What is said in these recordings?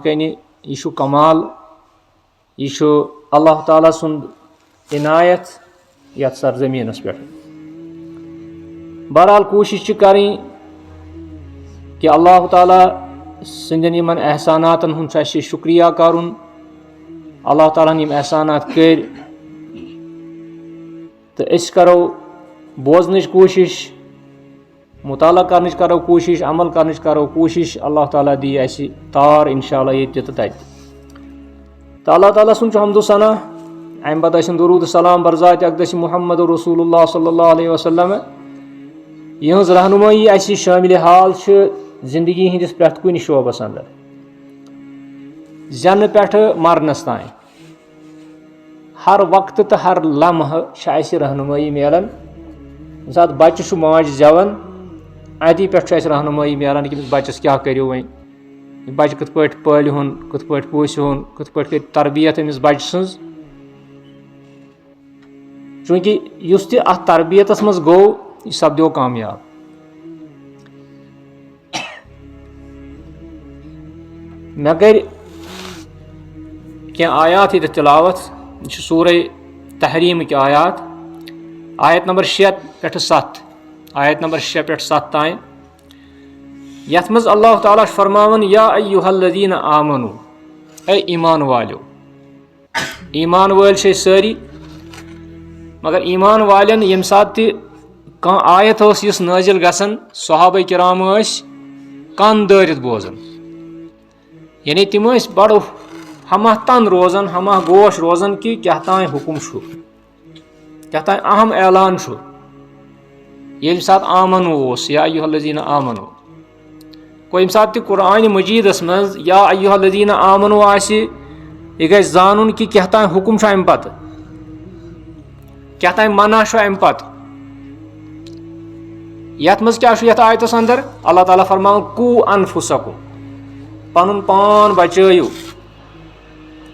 कनि यह कमाल यह अल्लाह ताला सुंद इनायत यथ सरजमीनस पे। बहरहाल कोशिश करें कि अल्लाह ताला संदन यमन एहसानातन हुंद शुक्रिया करुन। अल्लाह ताला यम एहसानात कर तो अस करो बोजनच कोशिश, मुताला करनच करो कोशिश, अमल करनच करो कोशिश। अल्लाह ताला दी अस तार इंशाअल्लाह ये तो अल्लाह ताला सुन हम्दु सना। अम पत दुरूद सलाम बरजात अक़दस मुहम्मद रसूलुल्लाह सल्लल्लाहु अलैहि वसल्लम यहज रहनुमाई अस शामिल हाल जिंदगी हंदिस प्रत कुन शोबस अंदर जन पे मरनस तान हर वक्त तो हर लम्ह रहनुमाई मिलान। सात बच्चे माज जवान अति पे रहनुमाई मिलान कि बच्चस क्या करो वन, बच्चे कत पे पालहुन, कत पे पोसहुन, कत पे कर तरबियत अमिस बच्चे सज। चूंकि युस तह अत तरबियतस मज गो यह सपदो कामयाब। मे कर क्या आयात ये तिलावत सूर तहरीम के आयात आयत नंबर 6 पे 7, आयत नंबर 6 पे 7 तान यथ मज अल्लाह ताला फरमावन या अय्युहल्लज़ीना आमनू ए ईमान वालो। ईमान वाल सारी मगर ईमान वालन यम सात कह आयत इस नाजिल गसन सहाबा किराम कान दारित बोजन, यानी तिम बड़ो हमा तन रोजन, हमा गोश रोजन कि क्या तान हुकुम क्या तान अहम ऐलान ये सात आमनु या अय्युहल्लज़ीना आमनु को यम सात कुरान मजीदस मज या अय्युहल्लज़ीना आमनु यह गज जानन कि क्या तान हुकुम अम पत, क्या तान मना अम पत। यथ मज क्या यथ आयतस अंदर अल्लाह ताला फरमान कू अनफुसकुम पनुन पान बचयु,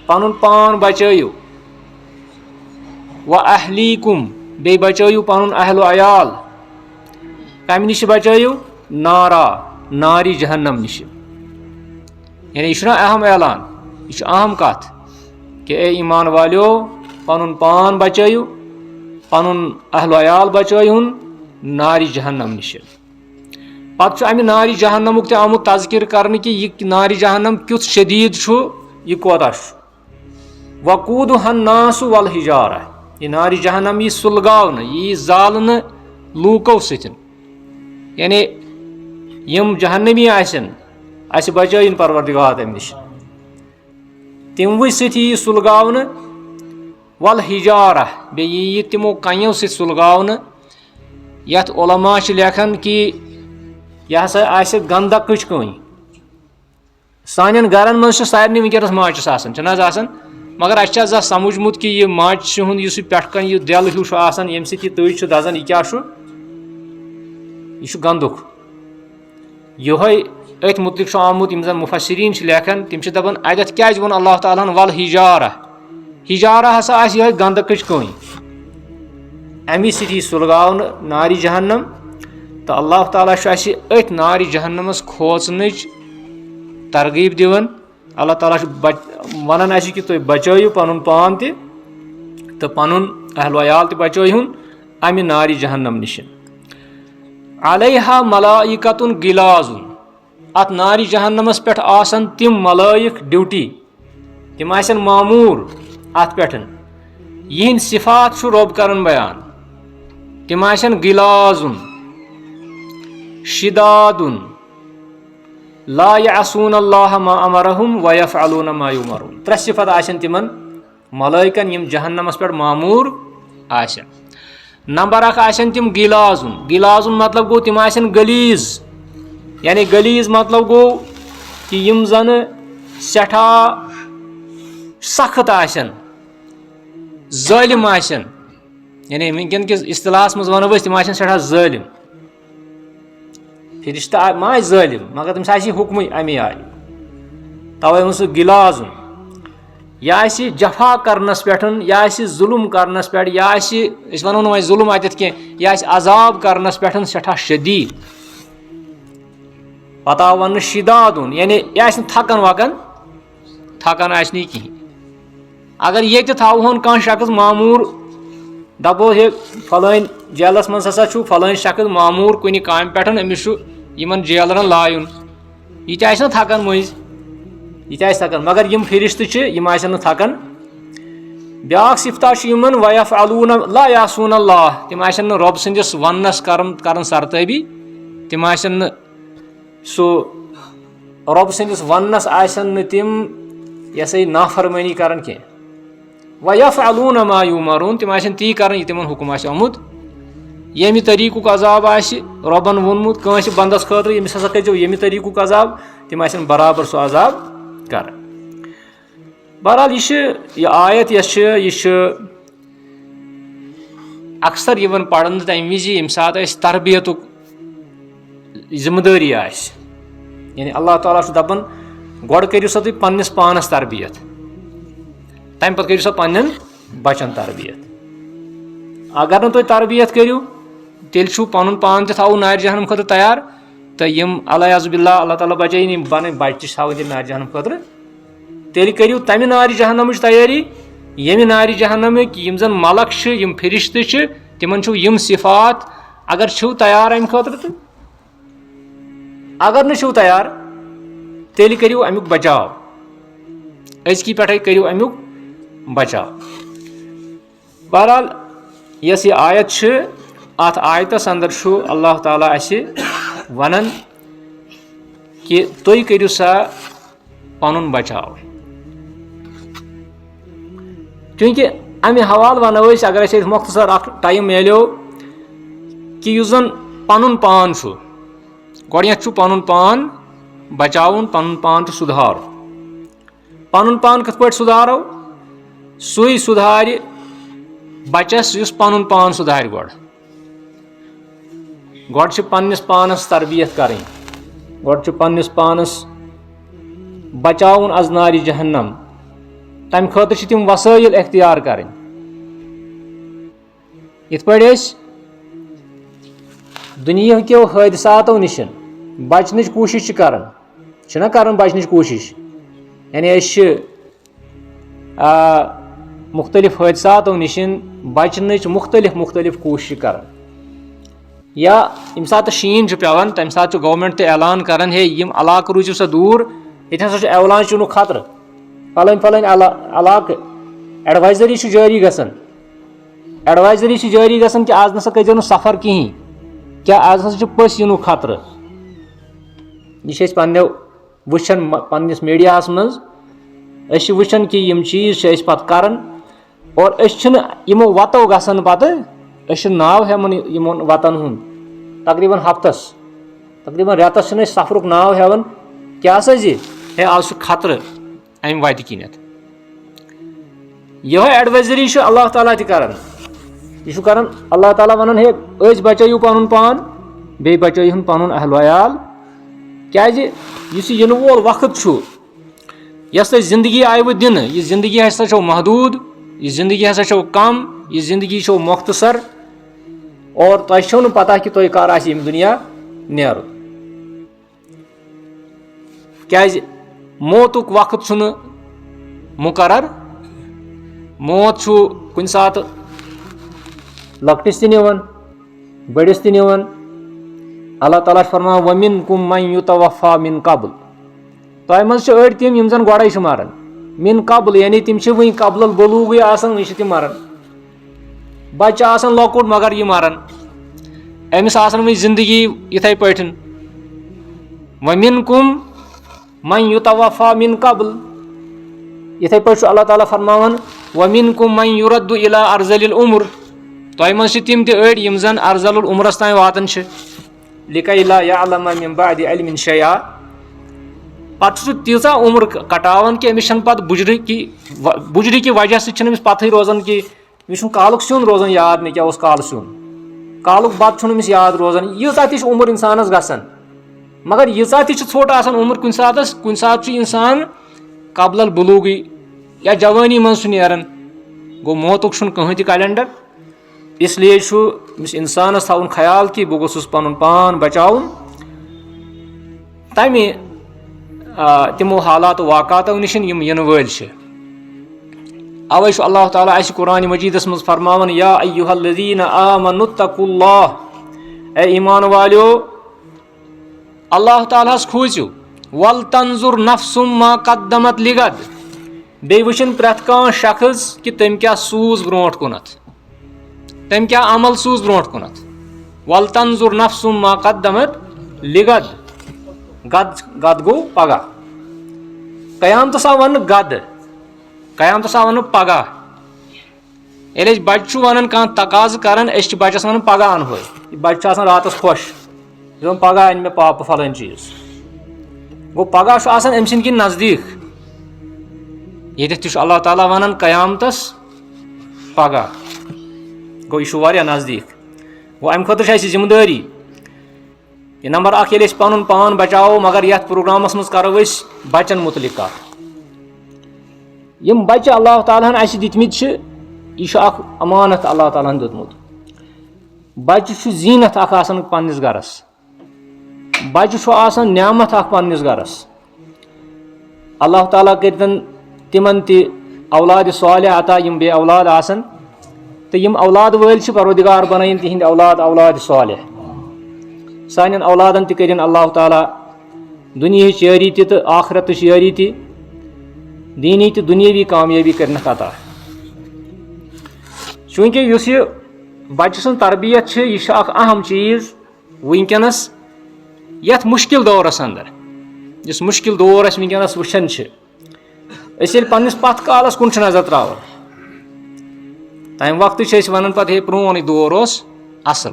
पनुन पान बचयु व अहलीकुम बे बचयु पनुन अहल अयाल कम निश बचयु नारा नारी जहन्नम निश। यानी यह अहम ऐलान, यह अहम कथ कि ए ईमान वालो पनुन पान बचयु, पनुन अहल अयाल बचयहुन नारी जहन्नम निश। पत अमि नारी जहन्नमुक ते आमुत तज़किर करने कि यह नारी जहन्नम क्युत शदीद यह कोता वकूदुहन नासु वल हिजारा। यह नारी जहन्नम यह सुलगावन, यह जालन लूको सतन। यानी यम जहन्नमी आसन अस बचयन परवरदिगार तम निश तिमव सती सुलगावन वल हिजारा बे यह तिमो कयो सत सुलगावन। यथ उलमा लेखन कि यह हसा आस गंदकच कई सान गरन मज सारे वनकस माचस आसान मगर अस समझमुत कि यह माच हुंद इस पे यह दिल हूँ ये सत तज दजान यह क्या यह गंदुक। योहे अथ मुतलिक आमुत यम जन मुफस्सिरीन लेखन तिम दपान अत क्या वो अल्लाह ताला वल हिजारा। हिजारा हसा आस यह गंदकच कई अमी सती सुलगावन नारी जहन्नम। तो अल्लाह ताला अथ नारी जहन्नमस खोचनच तरगीब दिवन। अल्लाह ताला वन कि तुम बचयु पनुन पान तो पनुन अहल अयाल ते बचयहुन अमि नारी जहन्नम निश। अलैहा मलाइकतुन गिलाजुन अत नारी जहन्नमस पे आसन तिम मलाइक ड्यूटी, तिम आसन मामूर अत पे। यहन सिफात रब करन बयान, तिम आसन गिलाजुन शिदादुन ला यअसून अल्लाह मा अमरहुम व यफअलून मा युमरून। त्रे सिफत आसन तिमन मलाइकन यम जहन्नमस पे मामूर आसन। नंबर 1 आसन तिम गिलाजुन। गिलाजुन मतलब गो तिम आसन गलीज, यानी गलीज मतलब गो कि यम जन सठा सख्त आसन, जालिम आसन। यानी वनकन किस इस्तिलाहस मज वनो तिम आसन सठा जालिम। फिरिश्ता माय जालिम मगर तम हुक्म अमे आय तवे वो गिलाजुन। यह जफा करनस पे या जुल्म करनस पे या वनो ना जुल्म अत क्या अजाब करनस पे सठा शदीद। पता वन शिदादुन यानी यह थकन वकन थकान आसनी कहीं। अगर ये थोन कह शख्स मामूर दपो हे फलान जेलस मज हसा फलान शख्स मामूर कुन काम पे अमिस यमन जेलरन लायुन यह थकान मज यह थकान, मगर यम फरिश्त थकान। ब्याक सिफ्ता यमन वयफ़अलून ला यासून अल्लाह, तिम आसन रब सन्दिस वनस करन सरतबी, तिम आसन सो रब सन्दिस वनस आसन तिम यह नाफरमानी करन के। वयफ़अलून मा युमरून, तिम आसन ती करन यह तिमन हुकुम आसि आमुत। यमि तरीकुक अजाब आसि रबन वोनमुत कांस बंदस खतर यमिस हसा करियो यमि तरीकुक अजाब, तिम आसन बराबर सो अजाब कर। बहरहाल यह आयत यह अक्सर यवन पढ़न तम विज यम सात तरबियतुक जिम्मेदारी आसि, यानी अल्लाह ताला दपन गोड़ करियो सा तुम पन्निस पानस तरबियत, तम पे करियो सा पन्न बचन तरबियत। अगर न तुम तरबियत करियो तेल पन पान तवो नार जहनम खतर तैयार, तो यम अल्लाह अल्लाह ताला बचाई बन बच्चे थवन नार जहनम खतर, तेल करियो तमि नार जहन्नम तैयारी यमि नार जहन्नम यम जन मलक यम फरिश्त तिमन यम सिफात। अगर छो तैयार अम खतर तो अगर न तैयार तेल करियो अमुक बचाव, अजकी पे करियो अमुक बचाव। बहरहाल यस यह आयत अत आयतस अंदर अल्लाह ताला असे वनन कि तुम करियो सा पनुन बचाव, चूंकि अमे हवाल वनो अगर अस मुख्तसर टाइम मिलो कि युस जन पनुन पान गोडनेथ पनुन पान बचाउन, पनुन पान सुधार। पनुन पान कथ पट सुधारो, सुई सुधार बचस युस पनुन पान सुधार। गोड पन्निस पानस तरबियत करें, गोड पन्निस पानस बचाउन अज नारि जहन्नम, तम खतर तिम वसाइल इख्तियार करें। इत पे दुनिया के हादसातों निश बचन कोशिश कर बचन कोशिश, यानी मुख्तलिफ हादसातों निश बचन मुख्तलिफ कोशिश कर। या यम सात शीन पेवान तम सात गवर्नमेंट ऐलान करान हे यम इलाक रूजू सा दूर, ये एवलांच खतर फलान फलान इलाक एडवाइजरी जारी गसन, एडवाइजरी जारी गसन कि आज नसा करो सफर कहीं, क्या आज हसा पस इन खतर। यह पन्नो वुचन पन्निस मीडिया मज वुचन कि यम चीज पत करन, और यमो वतो गसन पे नाव हेवन यमन वतन हुन तकरीबन हफ्तस तकरीबन रेतस सफरुक नाव हेवन क्या जी हे आज खतर अम वत किनत। यह एडवाइजरी अल्लाह ताला तन यह कर अल्लाह ताला वन हे अज बचो पन पान बे बचो पन अहल वयाल, क्या इन वोल वक्त यस जिंदगी आयु दिन, यह जिंदगी हसा महदूद, यह जिंदगी हसा कम, यह जिंदगी मुख्तसर, और तुम पता कि तुम कर दुनिया नेर। क्या मौतुक वक्त मुकर्रर, मौत कुन सात लकटिस निवन बड़िस निवन। अल्लाह ताला फरमान वमिनकुम मन युतवफ़ा मिन कब्ल, तोह मज अड़ तिम यम जन गोड़े मारन मिन कब्ल, यानी तिम वही कब्ल बलूग वही तिम मरन। बच्चा आसन लकुट मगर यह मरन, अमिस आसन वही जिंदगी इथे पठन। वमिनकुम मन युतवफ़ा मिन कब्ल, इथे पे अल्लाह ताला फरमान वमिनकुम मन युरद्दु इला अर्ज़लिल उम्र, तोह मज तिम अड़ यम जन अर्ज़लुल उम्रस तान वातन लिकै ला यअलम मिन बअदि इल्मिन शैआ, पे तीजा उम्र कटावान कि अमिस पे बुजरी की वजह से पत रोजान कि कालुक सिन रोजान याद मे क्या काल सिन, कालुक बत अमिस याद रोजान। यीजा ति उम्र इंसानस गसन, मगर यीजा ति छोट आसान उम्र कुन सात इंसान कबल बुलूगी या जवानी मज नेरन, गो मौतुक कहीं ति कैलेंडर। इसलिए इंसानस थवन ख्याल कि बह गोसुस पन पान बचाउन। तमे تمو حالات واقعاتو نشن یم ین وٲلۍ چھِ اوے چھُ اللہ تعالیٰ اَسہِ قرآنِ مجیٖدس منٛز فرماوان یا ایُہا الذیٖنَ آمنوا اتقوا اللہ اے ایمان والیو اللہ تعالیٰ ہس کھوٗژِو ولتنظر نفسم ما قدمت لغد بیٚیہِ وٕچھن پرٛٮ۪تھ کانٛہہ شخص کہِ تٔمۍ کیٛاہ سوٗز برونٛٹھ کُنتھ تٔمۍ کیٛاہ عمل سوٗز برونٛٹھ کُنتھ ولتنظر نفسم ما قدمت لغد گد گوٚو پگہہ قیامتس آو وننہٕ گد قیامتس آو وننہٕ پگہہ ییٚلہِ أسۍ بچہِ چھُ ونان کانٛہہ تقاضہٕ کران أسۍ چھِ بچس ونان پگہہ انہوے یہِ بچہِ چھُ آسان راتس خۄش یہِ دپان پگہہ انہِ مےٚ پاپہٕ فلٲنۍ چیٖز گوٚو پگہہ چھُ آسان أمۍ سٕنٛدۍ کِنۍ نزدیٖک ییٚتٮ۪تھ تہِ چھُ اللہ تعالیٰ ونان قیامتس پگہہ گوٚو یہِ چھُ واریاہ نزدیٖک گوٚو امہِ خٲطرٕ چھِ اَسہِ ذمہٕ دٲری یہِ نمبر اکھ ییٚلہِ أسۍ پنُن پان بچاوو مگر یتھ پروگرامس منٛز کرو أسۍ بچن مُتعلق کتھ یِم بچہِ اللہ تعالیٰ ہن اَسہِ دِتمٕتۍ چھِ یہِ چھُ اکھ امانت اللہ تعالیٰ ہن دیُتمُت بچہِ چھُ زیٖنت اکھ آسان پننِس گرس بچہِ چھُ آسان نعمت اکھ پننِس گرس اللہ تعالیٰ کٔرتن تِمن تہِ اولادِ صالح عطا یِم بے اولاد آسن تہٕ یِم اولاد وٲلۍ چھِ پروردگار بنٲیِن تِہنٛدۍ اولاد صالح سانٮ۪ن اولادن تہِ کٔرِنۍ اللہ تعالیٰ دُنیہٕچ یٲری تہِ تہٕ آخرتٕچ یٲری تہِ دیٖنی تہٕ دُنیٲوی کامیٲبی کٔرنکھ عطا چوٗنٛکہِ یُس یہِ بچہِ سٕنٛز تربیت چھِ یہِ چھِ اکھ اہم چیٖز وٕنکیٚنس یتھ مُشکِل دورس انٛدر یُس مُشکِل دور أسۍ وٕنکیٚنس وٕچھان چھِ أسۍ ییٚلہِ پننِس پتھ کالس کُن چھِ نظر تراوان تمہِ وقتہٕ چھِ أسۍ ونان پتہٕ ہے پرٛونُے دور اوس اصل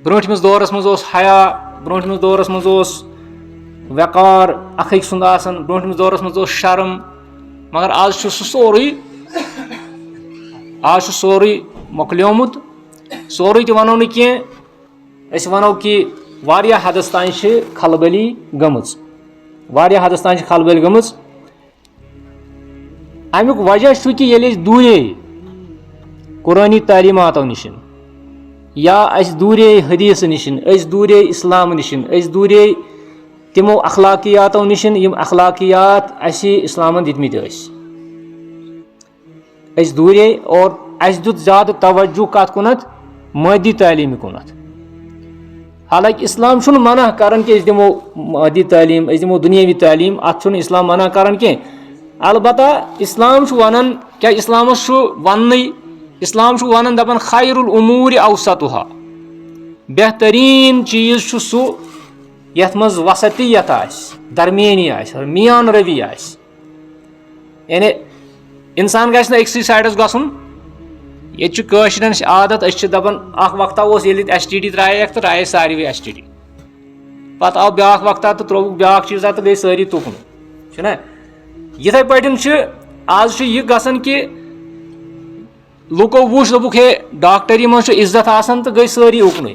برٛوٗنٛٹھمِس دورس منٛز اوس حیا برٛوٗنٛٹھمِس دورس منٛز اوس وقار اکھ أکۍ سُنٛد آسان برٛوٗنٛٹھمِس دورس منٛز اوس شرم مگر آز چھُ سُہ سورُے مۄکلیومُت سورُے تہِ ونو نہٕ کینٛہہ أسۍ ونو کہِ واریاہ حدس تانۍ چھِ خلبٔلی گٔمٕژ امیُک وجہ چھُ کہِ ییٚلہِ أسۍ دوٗرے قرٲنی تعلیٖماتو نِشن یا أسۍ دوٗرے حدیٖث نِشن أسۍ دوٗرے اِسلام نِشن أسۍ دوٗرے تِمو اخلاقیاتو نِشن یِم اخلاقیات اَسہِ اِسلامن دِتمٕتۍ أسۍ دوٗرے اور اَسہِ دیُت زیادٕ توجہ کتھ کُنتھ مٲدی تعلیٖمہِ کُنتھ حالانکہِ اِسلام چھُنہٕ منع کران کہِ أسۍ دِمو مٲدی تعلیٖم أسۍ دِمو دُنیٲوی تعلیٖم اتھ چھُنہٕ اِسلام منع کران کینٛہہ البتہ اِسلام چھُ ونان کیٛاہ اِسلامس چھُ وننٕے اِسلام چھُ ونان دپان خیر العموٗرِ اوسطُہا بہتریٖن چیٖز چھُ سُہ یتھ منٛز وسطیت آسہِ درمیٲنی آسہِ میان روی آسہِ یعنی انسان گژھِ نہٕ أکسٕے سایڈس گژھُن ییٚتہِ چھُ کٲشرٮ۪ن عادت أسۍ چھِ دپان اکھ وقتہ اوس ییٚلہِ ییٚتہِ STD ترایکھ تہٕ رایے ساروٕے STD پتہٕ آو بیاکھ وقتہ تہٕ ترووُکھ بیاکھ چیٖزا تہٕ گٔے سٲری تُکنُے چھُنہ یِتھٕے پٲٹھۍ چھُ آز چھُ یہِ گژھان کہِ لُکو وُچھ دوٚپُکھ ہے ڈاکٹری منٛز چھُ عزت آسان تہٕ گٔے سٲری اُکنُے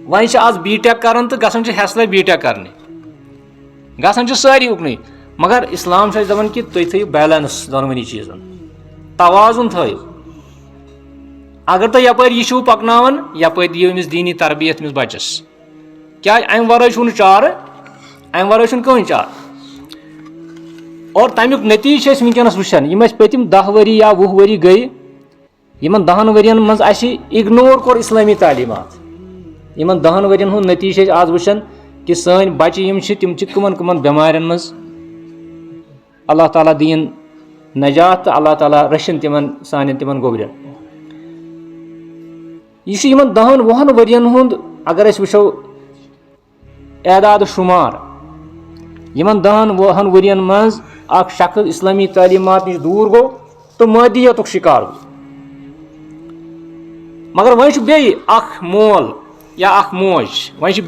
وۄنۍ چھِ آز B.Tech کران تہٕ گژھان چھِ حیصلے B.Tech کرنہِ گژھان چھِ سٲری اُکنُے مگر اِسلام چھُ اَسہِ دپان کہِ تُہۍ تھٲیِو بیلنس دۄنوٕنی چیٖزن توازُن تھٲیِو اگر تُہۍ یپٲرۍ یہِ چھِو پکناوان یپٲرۍ دِیِو أمِس دیٖنی تربیت أمِس بچس کیٛازِ امہِ ورٲے چھُنہٕ چارٕ امہِ ورٲے چھُنہٕ کٕہٕنۍ چارٕ اور تمیُک نٔتیٖجہٕ چھِ أسۍ وٕنکیٚنس وٕچھان یِم اَسہِ پٔتِم 10 ؤری یا 20 ؤری گٔے یِمن 10 ؤرین منٛز اَسہِ اِگنور کوٚر اِسلٲمی تعلیٖمات یِمن 10 ؤرین ہُنٛد نٔتیٖجہٕ چھِ أسۍ آز وٕچھان کہِ سٲنۍ بچہِ یِم چھِ تِم چھِ کٕمن کٕمن بٮ۪مارٮ۪ن منٛز اللہ تعالیٰ دِیِن نجات تہٕ اللہ تعالیٰ رٔچھِن تِمن سانٮ۪ن تِمن گوٚبرٮ۪ن یہِ چھُ یِمن 10-20 ؤرین ہُنٛد اگر أسۍ وٕچھو اعداد شُمار یِمن 10-20 ؤرین منٛز اکھ شخص اِسلٲمی تعلیٖمات نِش دوٗر گوٚو تہٕ مٲدیتُک شِکار گوٚو مگر وۄنۍ چھُ بیٚیہِ اکھ مول یا اکھ موج وۄنۍ چھِ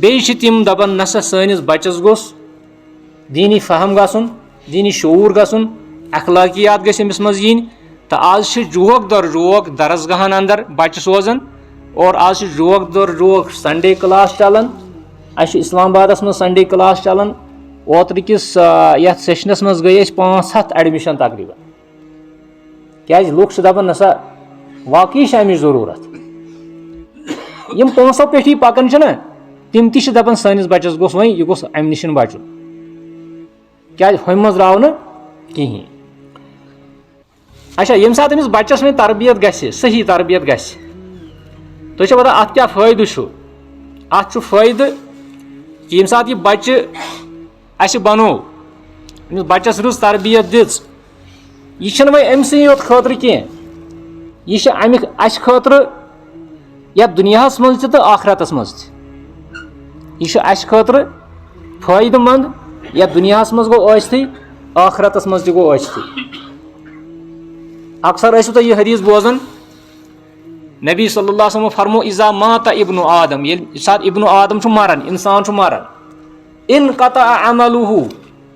بیٚیہِ چھِ تِم دپان نسا سٲنِس بچس گوٚژھ دیٖنی فہم گژھُن دیٖنی شعوٗر گژھُن اخلاقیات گژھِ أمِس منٛز یِنۍ تہٕ آز چھِ جوک در جوک درسگاہن انٛدر بچہِ سوزان اور آز چھِ جوک در جوک سنڈے کلاس چلان اَسہِ چھُ اسلام آبادس منٛز سنڈے کلاس چلان اوترٕ کِس یتھ سیشنس منٛز گٔے أسۍ 500 ایڈمِشن تقریٖبن کیٛازِ لُکھ چھِ دپان نسا واقعی چھِ امِچ ضروٗرت یِم 500 پٮ۪ٹھی پکان چھِنہ تِم تہِ چھِ دَپان سٲنِس بَچَس گوٚژھ وۄنۍ یہِ گوٚژھ اَمہِ نِش بَچُن کیازِ ہُمہِ منٛز درٛاو نہٕ کِہیٖنۍ. اچھا ییٚمہِ ساتہٕ أمِس بَچَس وۄنۍ تربیت گژھِ صحیح تربیت گژھِ تُہۍ چھِو وَنان اَتھ کیٛاہ فٲیدٕ چھُ. اَتھ چھُ فٲیدٕ کہِ ییٚمہِ ساتہٕ یہِ بَچہِ اَسہِ بَنوو أمِس بَچَس رٕژ تربیت دِژ یہِ چھِنہٕ وۄنۍ أمۍ سٕے یوت خٲطرٕ کینٛہہ یہِ چھِ اَسہِ خٲطرٕ یَتھ دُنیاہَس منٛز تہِ تہٕ آخرَتَس منٛز تہِ. یہِ چھُ اَسہِ خٲطرٕ فٲیدٕ منٛد یَتھ دُنیاہَس منٛز گوٚو ٲسۍتھٕے آخرَتَس منٛز تہِ گوٚو ٲسۍتھٕے. اکثر ٲسِو تُہۍ یہِ حدیٖث بوزان نبی صلی اللہ علیہ وسلم فرمو اِذا ماتا ابنُ آدم ییٚلہِ ساتہٕ ابنُ آدم چھُ مران اِنسان چھُ مران انقطع عملہ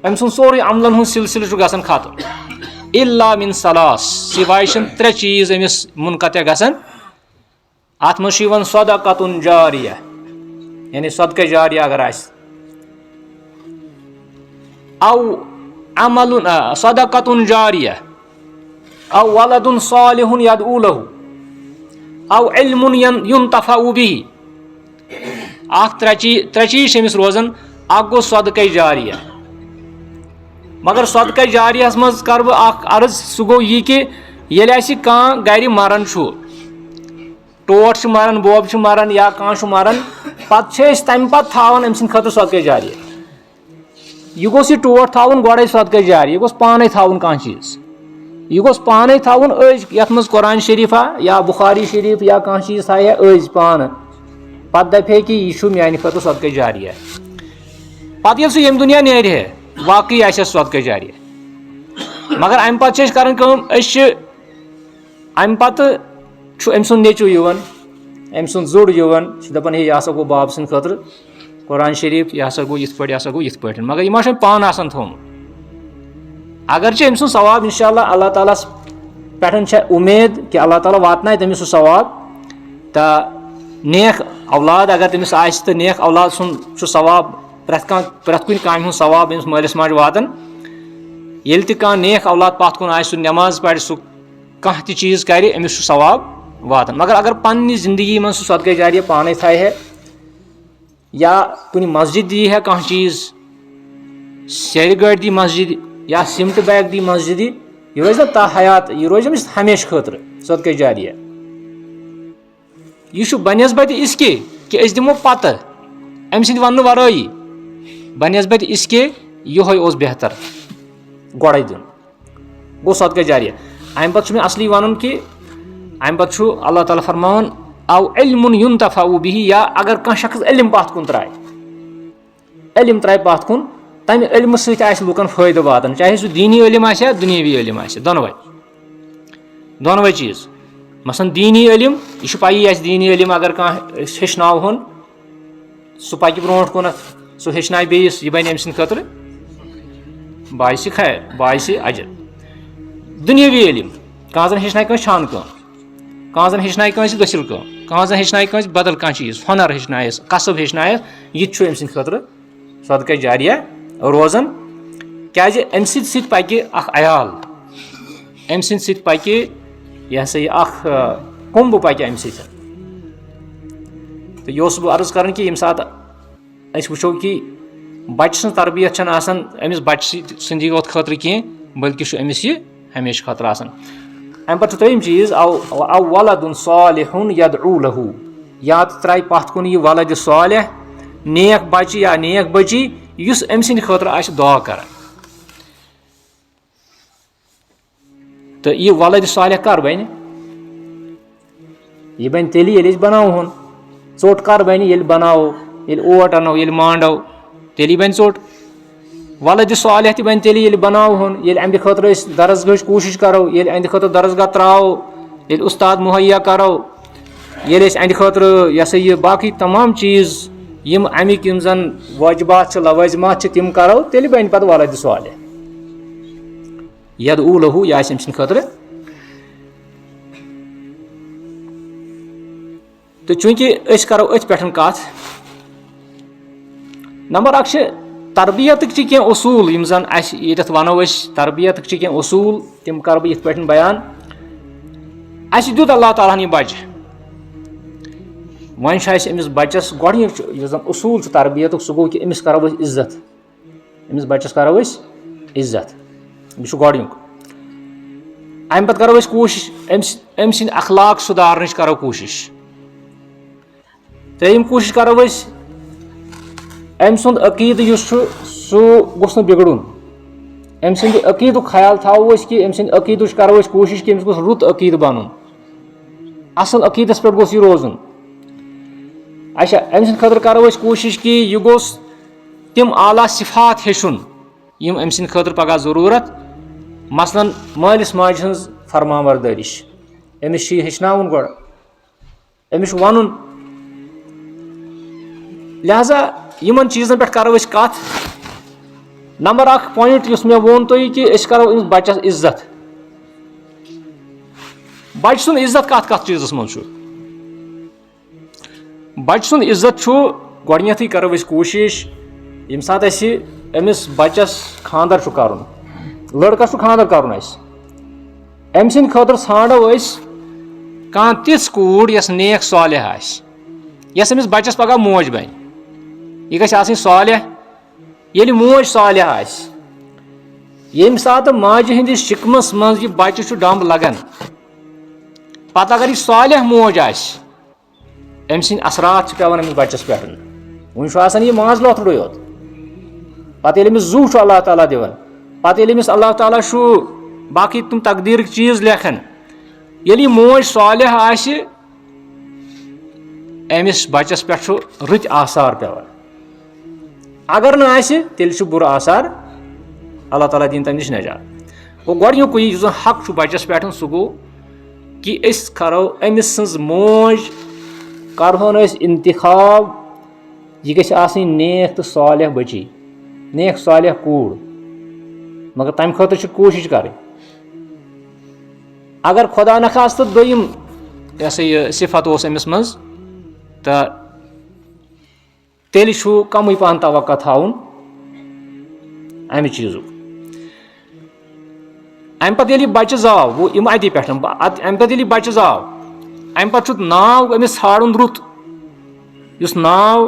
أمۍ سُنٛد سورُے عملن ہُنٛد سلسلہٕ چھُ گژھان ختم الا من ثلاث سِوایہِ چھِنہٕ 3 چیٖز أمِس منقطع گژھان. اَتھ منٛز چھُ یِوان صدقۃ جاریہ یعنی صدقہ جاریہ اگر آسہِ او عمل صدقۃ جاریہ او ولد صالح یدعو لہ او علم ینتفع بہ. اکھ 3 چیٖز چھِ أمِس روزان. اکھ گوٚو صدقہ جاریہ مگر صدقہ جاریہَس منٛز کَرٕ بہٕ اکھ عرض سُہ گوٚو یہِ کہِ ییٚلہِ اَسہِ کانٛہہ گرِ مران چھُ ٹوٹھ چھُ مران بوب چھُ مران یا کانٛہہ چھُ مران پَتہٕ چھِ أسۍ تَمہِ پَتہٕ تھاوان أمۍ سٕنٛدِ خٲطرٕ صدقہ جاریہ. یہِ گوٚژھ یہِ ٹوٹھ تھاوُن گۄڈَے صدقہ جاریہ یہِ گوٚژھ پانَے تھاوُن کانٛہہ چیٖز یہِ گوٚژھ پانَے تھاوُن أزۍ یَتھ منٛز قرآن شریٖفا یا بُخاری شریٖف یا کانٛہہ چیٖز تھایہِ ہا أزۍ پانہٕ پَتہٕ دَپہِ ہے کہِ یہِ چھُ میٛانہِ خٲطرٕ صدقہ جاریہ. پَتہٕ ییٚلہِ سُہ ییٚمہِ دُنیا نیرِ ہے واقعی آسہِ اَسہِ صدقہ جاریہ. مگر اَمہِ پَتہٕ چھِ أسۍ کَران کٲم أسۍ چھِ اَمہِ پَتہٕ چھُ أمۍ سُنٛد نیٚچوٗ یِوان أمۍ سُنٛد زُر یِوان چھِ دَپان ہے یہِ ہسا گوٚو باب سٕنٛدِ خٲطرٕ قرآن شریٖف یہِ ہسا گوٚو یِتھ پٲٹھۍ یہِ ہسا گوٚو یِتھ پٲٹھۍ مگر یہِ ما چھُ أمۍ پانہٕ آسان تھوٚمُت. اگر چھِ أمۍ سُنٛد ثواب اِنشاء اللہ تعالیٰ ہَس پٮ۪ٹھ چھےٚ اُمید کہِ اللہ تعالیٰ واتنایہِ تٔمِس سُہ ثواب تہٕ نیک اولاد اگر تٔمِس آسہِ تہٕ نیک اولاد سُنٛد چھُ ثواب پرٛٮ۪تھ کُنہِ کامہِ ہُنٛد ثواب أمِس مٲلِس ماجہِ واتان. ییٚلہِ تہِ کانٛہہ نیک اولاد پَتھ کُن آسہِ سُہ نٮ۪ماز پَرِ سُہ کانٛہہ تہِ چیٖز کَرِ أمِس چھُ ثواب واتان. مگر اگر پنٛنہِ زندگی منٛز سُہ صدقہ جاریہ پانَے تھایہِ ہا یا کُنہِ مسجِد دی ہا کانٛہہ چیٖز سیرِ گٲڑۍ دی مسجِد یا سِمٹہٕ بیگ دی مسجِد یہِ روزِ نہ حیات یہِ روزِ أمِس ہمیشہٕ خٲطرٕ صدقہ جاریہ. یہِ چھُ بنسبتہِ اِسکے کہِ أسۍ دِمو پتہٕ أمۍ سٕنٛدِ وننہٕ ورٲیی بنسبتہِ اِسکے یِہوے اوس بہتر گۄڈَے دیُن گوٚو صدقہ جاریہ. اَمہِ پتہٕ چھُ مےٚ اصلی وَنُن کہِ اَمہِ پتہٕ چھُ اللہ تعالیٰ فرماوان او علم ینتفع بہ یا اگر کانٛہہ شخص علم پَتھ کُن ترٛایہِ علم ترٛایہِ پَتھ کُن تَمہِ علمہٕ سۭتۍ آسہِ لُکن فٲیدٕ واتان چاہے سُہ دیٖنی علم آسہِ یا دُنیٲوی علم آسہِ دۄنوَے چیٖز. مثلاً دیٖنی علم یہِ چھُ پَیی اَسہِ دیٖنی علم اگر کانٛہہ أسۍ ہیٚچھناوہون سُہ پَکہِ برونٛٹھ کُنَتھ سُہ ہیٚچھنایہِ بیٚیِس یہِ بَنہِ أمۍ سٕنٛدِ خٲطرٕ باعثِ خیر باعثِ اجر. دُنیٲوی علم کانٛہہ زَن ہیٚچھنایہِ کٲنٛسہِ چھانہٕ کٲم کانٛہہ زَن ہیٚچھنایہِ کٲنٛسہِ دٔسِل کٲم کانٛہہ زَن ہیٚچھنایہِ کٲنٛسہِ بدل کانٛہہ چیٖز ہۄنر ہیٚچھنایَس کسٕب ہیٚچھنایَس یہِ تہِ چھُ أمۍ سٕنٛدِ خٲطرٕ صدقہ جاریہ روزان. کیازِ اَمہِ سۭتۍ پَکہِ اکھ عیال اَمہِ سۭتۍ پَکہِ یہِ ہسا یہِ اکھ کُمبہٕ پَکہِ اَمہِ سۭتۍ. تہٕ یہِ اوسُس بہٕ عرض کران کہِ ییٚمہِ ساتہٕ أسۍ وٕچھو کہِ بَچہِ سٕنٛز تربیت چھنہٕ آسان أمِس بَچہِ سٕنٛدی یوت خٲطرٕ کینٛہہ بٔلکہِ چھُ أمِس یہِ ہمیشہٕ خٲطرٕ آسان. اَمہِ پَتہٕ چھُ دوٚیِم چیٖز او ولد صالح یدعو لہ یا تہٕ ترٛایہِ پَتھ کُن یہِ ولدِ صالح نیک بَچہِ یا نیک بٔچی یُس أمۍ سٕنٛدِ خٲطرٕ آسہِ دُعا کران. تہٕ یہِ ولدِ صالح کر بَنہِ یہِ بَنہِ تیٚلہِ ییٚلہِ أسۍ بناوہون. ژوٚٹ کر بَنہِ ییٚلہِ بناوو ییٚلہِ اوٹ اَنو ییٚلہِ مانڈو تیٚلی بَنہِ ژوٚٹ. ولدِ صالح تہِ بَنہِ تیٚلہِ ییٚلہِ بناوہون ییٚلہِ اَمہِ خٲطرٕ أسۍ درسگاہٕچ کوٗشِش کرو ییٚلہِ اَہندِ خٲطرٕ درسگاہ ترٛاوو ییٚلہِ اُستاد مُہیا کرو ییٚلہِ أسۍ اَہندِ خٲطرٕ یہِ ہسا یہِ باقٕے تمام چیٖز یِم اَمِکۍ یِم زن وٲجبات چھِ لوٲزمات چھِ تِم کرو تیٚلہِ بَنہِ پتہٕ ولدِ صالح یدعو لہ یہِ آسہِ أمۍ سٕنٛدِ خٲطرٕ. تہٕ چوٗنٛکہِ أسۍ کرو أتھۍ پٮ۪ٹھ کتھ نمبر اکھ چھِ تربیتٕکۍ چھِ کینٛہہ اصوٗل یِم زن اَسہِ ییٚتٮ۪تھ وَنو أسۍ تربیتٕکۍ چھِ کینٛہہ اصوٗل تِم کرٕ بہٕ یِتھ پٲٹھۍ بیان. اَسہِ دیُت اللہ تعالیٰ ہن یہِ بچہِ वहीं अमिस बच्चस गोडनिक यस जन उसूल तरबियत सह गो कि अमिस करो इज्जत, अमिस बच्चस करो इज्जत, यह गोडनिक। अम पत् करो कोशिश अम सिंद अखलाक सुधारनच करो कोशिश। त्रेयम कोशिश करो अम सुंद अकीद सह गोस बिगड़न, अम सिंद अकीद ख्याल थो कि अम सिंद अकीद करो कोशिश कि अमिस गोस रुत अकीद बन, असल अकीदस पे गोस यह रोजन। अच्छा अम सिंद खतर करो कोशिश कि यह गोस तिम आला सिफात हेचुन यम अम सिंद खतर पगह जरूरत, मसलन मालिस माज हज फरमाबरदारी अमिस हेचनाउन गोड़, अमिस वन। लिहाजा यमन चीज़न पे करो कत। नंबर 1 पॉइंट इस मे वोन तुम कि करो अमिस बच्चस इज्जत। बच्च सुन इज्जत कत चीज़स मज, बच्च सुन इज्जत गोडनैथ करो कोशिश यम सात अमिस बच्चस खानदर कर, लड़कस खानदर कर, अम सिंद खतर ाणो कह तिथ कूड़ यस नेक सालिह यस अमिस बच्चस पगह मोज बन, यह गई सालिह। ये मोज सालिह यम सात माज हंदिस शिकमस मज यह बच्चे डंब लगन, पत अगर यह सालिह मोज अम सिंद असरात पेवान अमिस बच्चस पे। वन यह माज लोथड़े योत, पत अमिस जू अल्लाह ताला दिवन, पत अमिस अल्लाह ताला बाकी तुम तकदीर चीज लेखन, ये मोज सालिह अमिस बच्चस पे रुत आसार पेवान। अगर तेल बुर आसार, अल्लाह ताला दिन तम नश नजात। गो गोडनिक यह हक बच्चस पे सह गो कि करो अमिस सज मोज करहोन इंतखाब, यह गई नेक तो सालिह बची, नेक सालिह कूड़, मगर तम खतर कोशिश कर। अगर खुदा न खास्त दोयम यह सिफत अमिस मज तो तेल कम पहन तवक्का थवन अमि चीज़ुक। अम पे बच्चे जाव वो यम अति पे अम पे बच्चे जाव अम पे नाव अमिस ाड़न रुत, युस नाव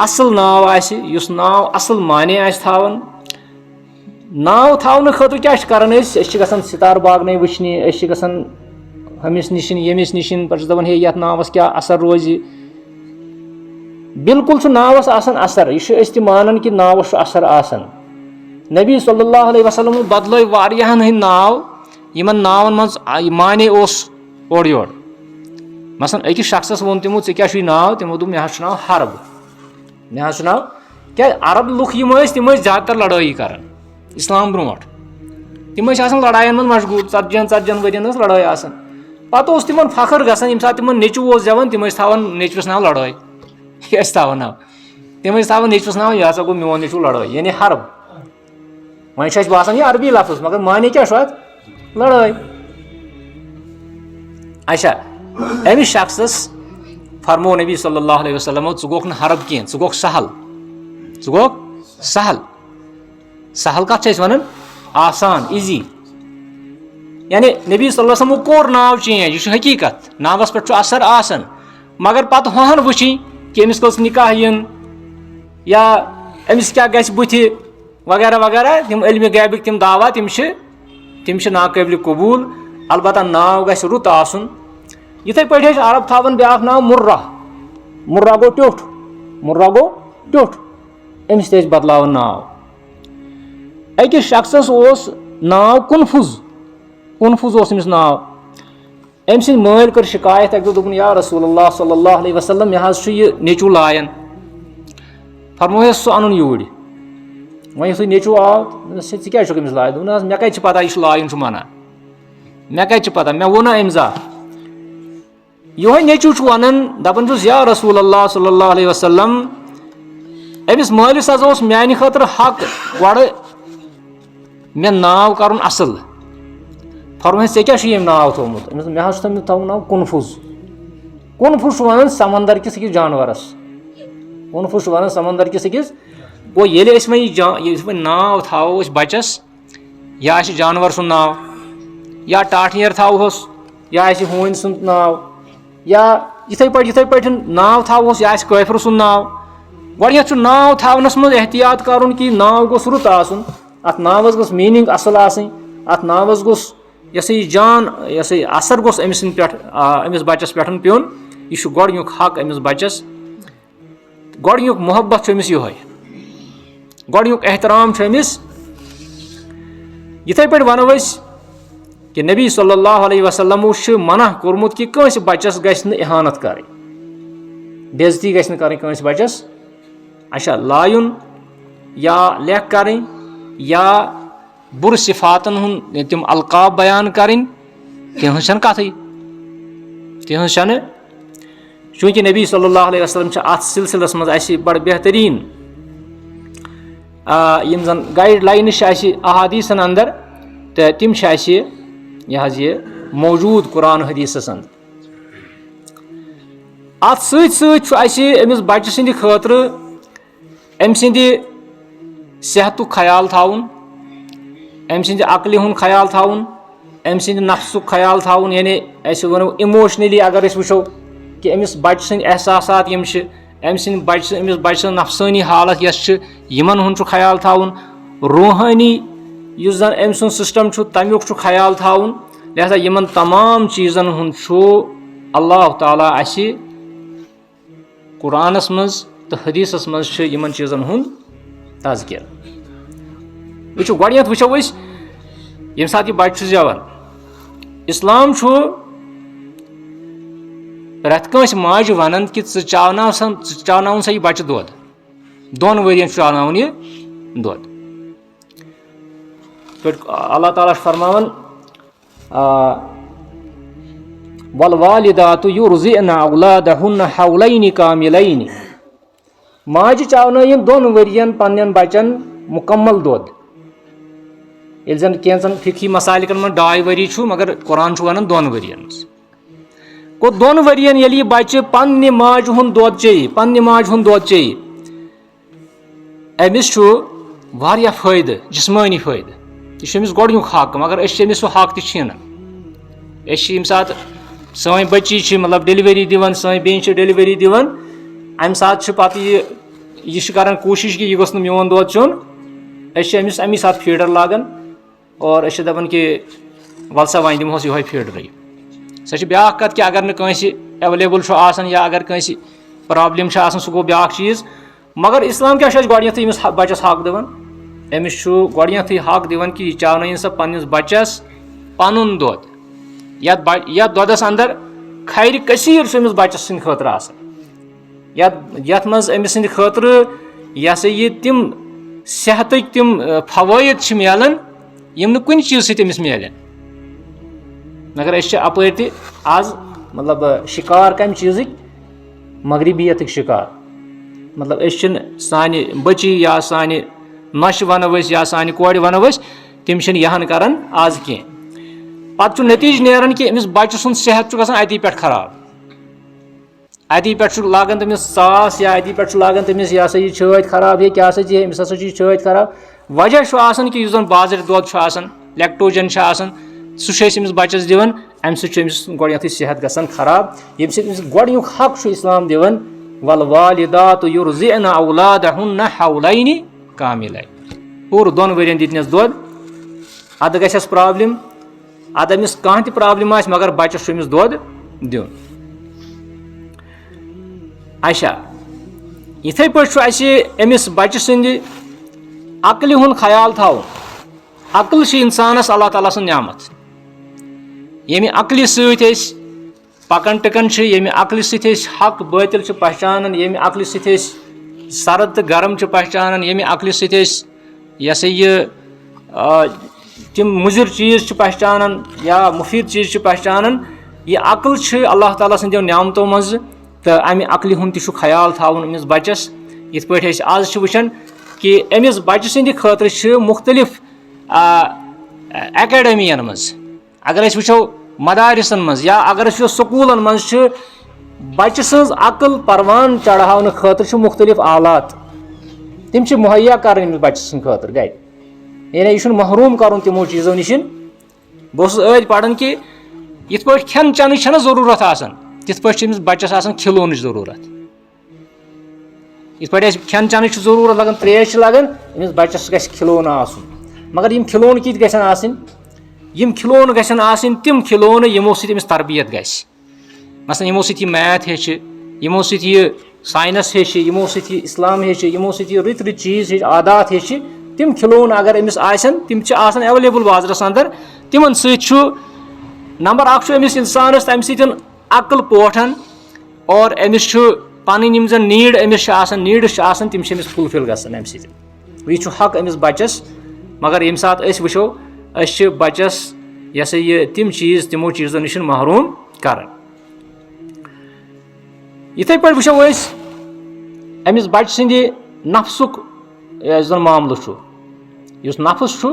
असल नाव युस नाव असल माने थवन। नाव थवन खतर क्या कर सितार बागन वुचन, गसान हमिस निश यमिस निश पे दपान हे ये नावस क्या असर रोज। बिल्कुल नावस असर, यह मानन कि नावस असर आसन। नबी सल्लल्लाहु अलैहि वसल्लम बदल वारियाहन हंद नाव, यमन नावन मज माने ओर योर। मसलन अकिस शख्सस वोन तिमो क्या नाव, तिमो दोप मे नाव हरब, मे नाव क्या अरब लुख तिम ज्यादातर लड़ाई कर इस्लाम ब्रोट, तिम लड़ाइन मज मशगूल, 40 वरियन लड़ाई आसन। पत तिमन फखर गसान यम सात तिमन नेचु जवान तिम थवन नेचवस नाव लड़ाई, क्या थवन नाव, तिम थवन नेचवस नाव यह हसा गो मोन नेचु लड़ाई यानी हरब। वह बासान यह अरबी लफ्ज मगर माने क्या अत लड़ाई। अच्छा अमिस शख्सस फरमो नबी सल्लल्लाहु अलैहि वसल्लम ज़ गोख हरब कह, ज़ गोख सहल, ज़ गोख सहल। सहल कत वन आसान इजी, यानी नबी सल्लल्लाहु अलैहि वसल्लम कोर नाव चेंज, यह हकीकत नावस पे असर आसन। मगर पत हन वुची कि अमिस कस निकाह इन या अमिस क्या गस बुथ वगैरह वगैरह, तिम इल्म गैबिक तिम दावा तिम नाकाबिल कबूल। अलबत्ता नाव गस रुत आसन। इथे पे अरब थवन ब्याक नाव मुर्रा, मुर्रा गो ट्योठ, मुर्रा गो ट्योठ, अमिस ते बदलावन नाव। अकिस शख्सस नाव कुनफुज, कुनफुज अमिस नाव। अम सिंद माल कर शिकायत अक दोपन या रसूलुल्लाह सल्लल्लाहु अलैहि वसल्लम मे नेचु लायन, फरमोयस सह अन यूर। वह नेचु आव क्या अमिस लाय, दोपन मे कत पता यह लायन मना, मे कत पता, मे वो अम जा यो नेचु वन दपान या रसूलुल्लाह सल्लल्लाहु अलैहि वसल्लम अमिस मालिस हज माने खतर हक गो मे नाव कर असल। फरमाइस ऐ क्या नाव थोमुत, मे थोमुत नाव कुनफुज। कुनफुज वन समंदर किस अकिस जानवरस, कुनफुज वन समंदर किस अकिस गो ये वो नाव थो बच्चस, या जानवर सुन नाव, या टाठियर थोस, या हून सुंद नाव, या यिथै पे नाव थोस यह काफिर सुन नाव गोथ नाव थवनस मज एहतियात कर कि नाव गोस रुत आसन अत नावस गोस मीनिंग असल अत नावस गोस यह जान यह असर गोस अमिस अमिस बच्चस पे पेन यह गोडनुक हक अमिस बच्चस गोडनुक मोहब्बत अमिस यह गोडनुक एहतराम अमिस यिथै पे वनो कि नबी सल्लल्लाहु अलैहि वसल्लम मना कोर्मुत कि कंस बच्चस गछ न इहानत कर बेइज्जती गछ न कर कंस बच्चस अच्छा लायुन या लेख करें या बुर सिफातन हुन तिम अलकाब बयान करें तिहस कथ तिहस चूंकि नबी सल्लल्लाहु अलैहि वसल्लम अत सिलसिलस मज बड़ बेहतरीन यम जन गाइड लाइन अहादीसन अंदर तो तिम यह मौजूद कुरान हदीसस अंदर अत समिस बच्चे सद खतर अम सद सेहतु ख्याल थाउन अम सद अकल हुंद ख्याल थाउन अम सद नफ्सुक ख्याल थाउन यानी वनो इमोशनली अगर वो कि अमिस बच्चे सद एहसासात यम अम सद बच्चे नफसानी हालत यमन हुंद ख्याल थाउन रूहानी युस जन अम सुन सिस्टम तमुक ख्याल थाउन लिहाजा यमन तमाम चीज़न हुंद अल्लाह ताला कुरानस मज तो हदीसस मज यमन चीज़न हुंद तज़किर वो गोडनेथ वो ये सात यह बच्चे जवान इस्लाम रेत माज वन कि चावन सा यह बच्चे दोन वरियन चावन यह दोद अल्लाह ताला फरमावन वलवालिदातु युर्ज़िअना औलादहुन्ना हौलैनि कामिलैनि माज चावन दोन वरियन पन्न बच्चन मुकम्मल दोद ये जन कैंसन फिकी मसालिकन में 2 वरी मगर कुरान वन 2 वरियन गो 2 वरियन ये बच्चे पन्ने माज हुंद दोद चे अमिस वारिया फायदे जिस्मानी फायदे यह अमिस गोडनुक हक मगर अमिस सह हक तीन यम सात सन बच्ची मतलब डिलीवरी दिवन सन बेन डिलीवरी दिवन अम सात पत यह कर कोशिश कि यह गोस मोन दोद चुन अमिस अमी सात फीडर लागन और दपान कि वल सा वन दिमोस यह फीडर सह ब्या कत कि अगर नस एवेलेबल या अगर कस प्रॉब्लम सह गो ब्या चीज़ मगर इस्लाम क्या गोडनेथ अमिस बच्चस हक दिवन अमिस गोडनेथ हक दिवन कि यह चावन सा पन्निस बच्चस पनुन दोद या दोदस अंदर खैर कसीर अमिस बच्चस सद खतर यथ मज अमिस सद खतर यह यह तिम सेहत तिम फवायद मिलान यम कुन चीज़ समिस मिलन मगर अपर आज मतलब शिकार कम चीज़ मगरबियत शिकार मतलब सानि बच्ची या सानि नश वनो या सानि कोड़ वनो तम यहन करान आज कह पे नतीज नेरान कि अमिस बच्चे सुन सेहत अति पे खराब अति पे लागन तमिस सास या अति पे लागन तमिस यह यह छत खराब ये क्या अमिस हसा छत खराब वजह कि जन बाजर दोद लैक्टोजन सह अमिस बच्चस दिवन अम समिस गोडनेथ सेहत गसान खराब ये गोडनुक हक इस्लाम दिवन वल वालिदातु युर्ज़िअना औलादहुन्ना हौलैनि कामिलैनि पूर 2 वरियन दितनस दोद अद गछस प्रॉब्लम अद अमिस कह प्रॉब्लम मगर बच्चस अमिस दोद दिन अच्छा इथे पे अमिस बच्चे सद अकल हुंद ख्याल थाउन अकल इंसानस अल्लाह ताला सं नियामत ये अकल सत पकन टिकन ये अकल सत हक बातिल पहचान ये अकल सत सर्द तो गर्म पहचान ये अकल सत तम मुजिर चीज़ पहचान या मुफीद चीज़ पहचान यह अकल अल्लाह ताला सदों नियामतों मज तो अमि अकल हुंद ख्याल थाउन अमिस बच्चस यिथ पे आज वुचान कि अमिस बच्चे सद खतर मुख्तलिफ एकेडमियन मज अगर वो मदारिसन मज या अगर वो स्कूलन मज बच्चे सज अकल परवान चढ़ाने खतर मुख्तलिफ आलात तम मुहैया कर बच्चे खतर गर यानी यह महरूम कर तमो चीज़ों नश बहुत पढ़न कि ये खेन चन ज़रूरत तिथ पٲٹھۍ چھِ أمِس बच्चَس आसान खिलौنٕچ ضروٗرت یِتھ پٲٹھۍ اَسہِ کھٮ۪ن چٮ۪نٕچ چھِ ضروٗرت لگان ترٛیش چھِ لگان أمِس بَچَس گژھِ کھِلونہٕ آسُن مگر یِم کھِلونہٕ کِتھ گژھن آسٕنۍ یِم کھِلونہٕ گژھن آسٕنۍ تِم کھِلونہٕ یِمو سۭتۍ أمِس تربیت گژھِ مثلاً یِمو سۭتۍ یہِ میتھ ہیٚچھِ یِمو سۭتۍ یہِ ساینس ہیٚچھِ یِمو سۭتۍ یہِ اِسلام ہیٚچھِ یِمو سۭتۍ یہِ رٕتۍ رٕتۍ چیٖز ہیٚچھِ عادات ہیٚچھِ تِم کھِلونہٕ اگر أمِس آسن تِم چھِ آسان ایویلیبٕل بازرَس اندر تِمن سۭتۍ چھُ نمبر اکھ چھُ أمِس اِنسانَس تَمہِ سۭتۍ عقل پوٹھان اور أمِس چھُ پَنٕنۍ یِم زَن نیٖڈ أمِس چھِ آسان نیٖڈٕس چھِ آسان تِم چھِ أمِس فُلفِل گژھان اَمہِ سۭتۍ یہِ چھُ حق أمِس بَچَس مگر ییٚمہِ ساتہٕ أسۍ وٕچھو أسۍ چھِ بَچَس یہِ ہسا یہِ تِم چیٖز تِمو چیٖزو نِش محروٗم کران یِتھٕے پٲٹھۍ وٕچھو أسۍ أمِس بَچہِ سٕنٛدِ نفسُک یُس زَن معاملہٕ چھُ یُس نفس چھُ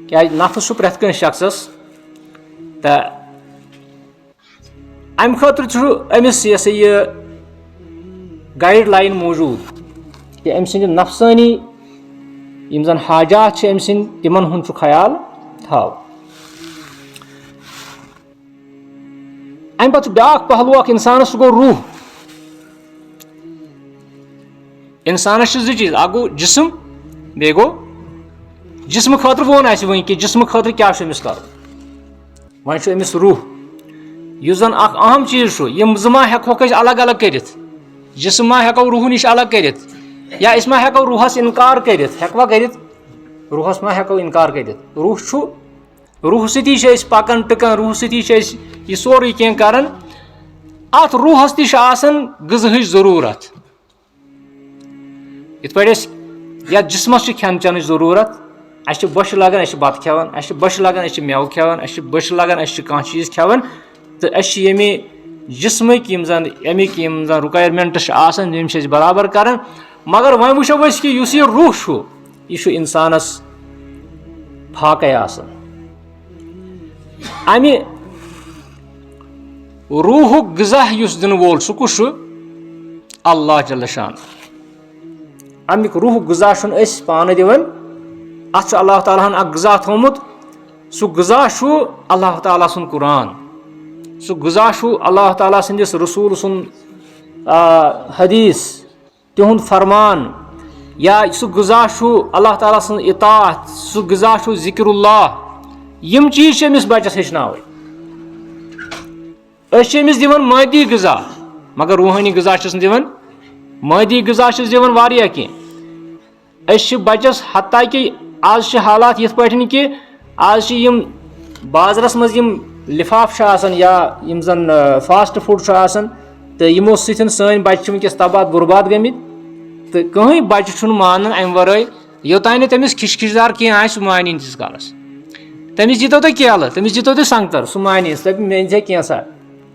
کیازِ نفس چھُ پرٛٮ۪تھ کٲنٛسہِ شخصس تہٕ اَمہِ خٲطرٕ چھُ أمِس یہِ ہسا یہِ گایِڈ لاین موٗجوٗد کہِ أمۍ سٕنٛدِ نفسٲنی یِم زَن حاجات چھِ أمۍ سٕنٛدۍ تِمن ہُنٛد چھُ خیال تھاوُن اَمہِ پتہٕ چھُ بیٛاکھ پہلوٗ اکھ اِنسانس سُہ گوٚو روح اِنسانس چھِ زٕ چیٖز اکھ گوٚو جسم بیٚیہِ گوٚو جسمہٕ خٲطرٕ ووٚن اَسہِ وۄنۍ کہِ جسمہٕ خٲطرٕ کیاہ چھُ أمِس کَرُن وۄنۍ چھُ أمِس روح یُس زَن اکھ اہم چیٖز چھُ یِم زٕ ما ہٮ۪کہوکھ أسۍ الگ الگ کٔرِتھ جسم ما ہٮ۪کو روح نِش الگ کٔرِتھ یا أسۍ ما ہٮ۪کو روحس اِنکار کٔرِتھ ہٮ۪کوا کٔرِتھ روحس ما ہٮ۪کو اِنکار کٔرِتھ روح چھُ روح سۭتی چھِ أسۍ پکان ٹٕکان روح سۭتی چھِ أسۍ یہِ سورُے کینٛہہ کران اتھ روحس تہِ چھِ آسان غذہٕچ ضروٗرت یِتھ پٲٹھۍ أسۍ یتھ جسمس چھِ کھٮ۪ن چٮ۪نٕچ ضروٗرت اَسہِ چھِ بۄچھِ لگان أسۍ چھِ بتہٕ کھٮ۪وان اَسہِ چھِ بۄچھِ لگان أسۍ چھِ میوٕ کھٮ۪وان اَسہِ چھِ بۄچھِ لگان أسۍ چھِ کانٛہہ چیٖز کھٮ۪وان تہٕ أسۍ چھِ ییٚمہِ جسمٕکۍ یِم زن اَمِکۍ یِم زن رُکایرمنٹٕس چھِ آسان یِم چھِ أسۍ برابر کران مگر وۄنۍ وٕچھو أسۍ کہِ یُس یہِ روح چھُ یہِ چھُ انسانس فاقے آسان امہِ روحُک غذا یُس دِنہٕ وول سُہ کُس چھُ اللہ جل شان امیُک روحُک غذا چھُنہٕ أسۍ پانہٕ دِوان اتھ چھُ اللہ تعالیٰ ہن اکھ غذا تھوٚومُت سُہ غذا چھُ اللہ تعالیٰ سُنٛد قرآن سُہ غذا چھُ اللہ تعالیٰ سٕنٛدِس رسوٗل سُنٛد حدیٖث تِہُنٛد فرمان یا سُہ غذا چھُ اللہ تعالیٰ سٕنٛز اطاعت سُہ غذا چھُ ذِکر اللہ یِم چیٖز چھِ أمِس بچس ہیٚچھناوٕنۍ أسۍ چھِ أمِس دِوان مٲدی غذا مگر روحٲنی غذا چھِس نہٕ دِوان مٲدی غذا چھِس دِوان واریاہ کینٛہہ أسۍ چھِ بچس حتیٰ کہِ آز چھِ حالات یِتھ پٲٹھۍ کہِ آز چھِ یِم بازرس منٛز یِم لِفاف چھِ آسان یا یِم زن فاسٹ فُڈ چھُ آسان تہٕ یِمو سۭتۍ سٲنۍ بچہِ چھِ وٕنکیٚس تباد برباد گٔمٕتۍ تہٕ کٕہٕنۍ بچہِ چھُنہٕ مانان امہِ ورٲے یوٚتانۍ نہٕ تٔمِس کھِچکھِچدار کینٛہہ آسہِ سُہ مانی نہٕ تیٖتِس کالس تٔمِس دِتو تُہۍ کیلہٕ تٔمِس دِتو تُہۍ سنگتر سُہ مانی سُہ دپہِ مےٚ أنۍ زِ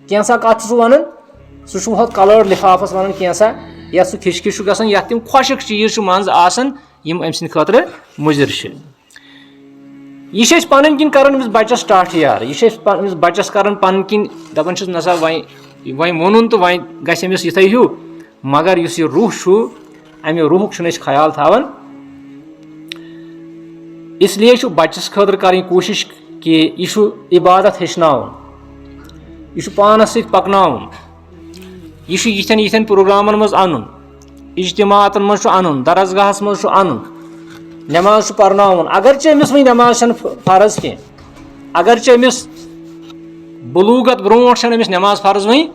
کینٛژھا کتھ چھُ سُہ ونان سُہ چھُ ہُتھ کلٲڈ لِفافس ونان کینٛژھا یتھ سُہ کھِچکھِچ چھُ گژھان یتھ تِم خۄشک چیٖز چھِ منٛزٕ آسان یِم أمۍ سٕنٛدِ خٲطرٕ مُضِر چھِ یہِ چھِ أسۍ پنٕنۍ کِنۍ کران أمِس بچس سٹاٹ یار یہِ چھِ أسۍ أمِس بچس کران پنٕنۍ کِنۍ دپان چھِس نسا وۄنۍ ووٚنُن تہٕ وۄنۍ گژھِ أمِس یِتھٕے ہیوٗ مگر یُس یہِ روح چھُ امہِ روحُک چھُنہٕ أسۍ خیال تھاوان اسلیے چھُ بچس خٲطرٕ کرٕنۍ کوٗشش کہِ یہِ چھُ عبادت ہیٚچھناوُن یہِ چھُ پانس سۭتۍ پکناوُن یہِ چھُ یِتھٮ۪ن یِتھٮ۪ن پروگرامن منٛز انُن اجتماعاتن منٛز چھُ انُن درسگاہس منٛز چھُ انُن نٮ۪ماز چھُ پرناوُن اگرچہِ أمِس وۄنۍ نٮ۪ماز چھنہٕ فرض کینٛہہ اگرچہِ أمِس بلوٗغت برونٛٹھ چھنہٕ أمِس نٮ۪ماز فرض وۄنۍ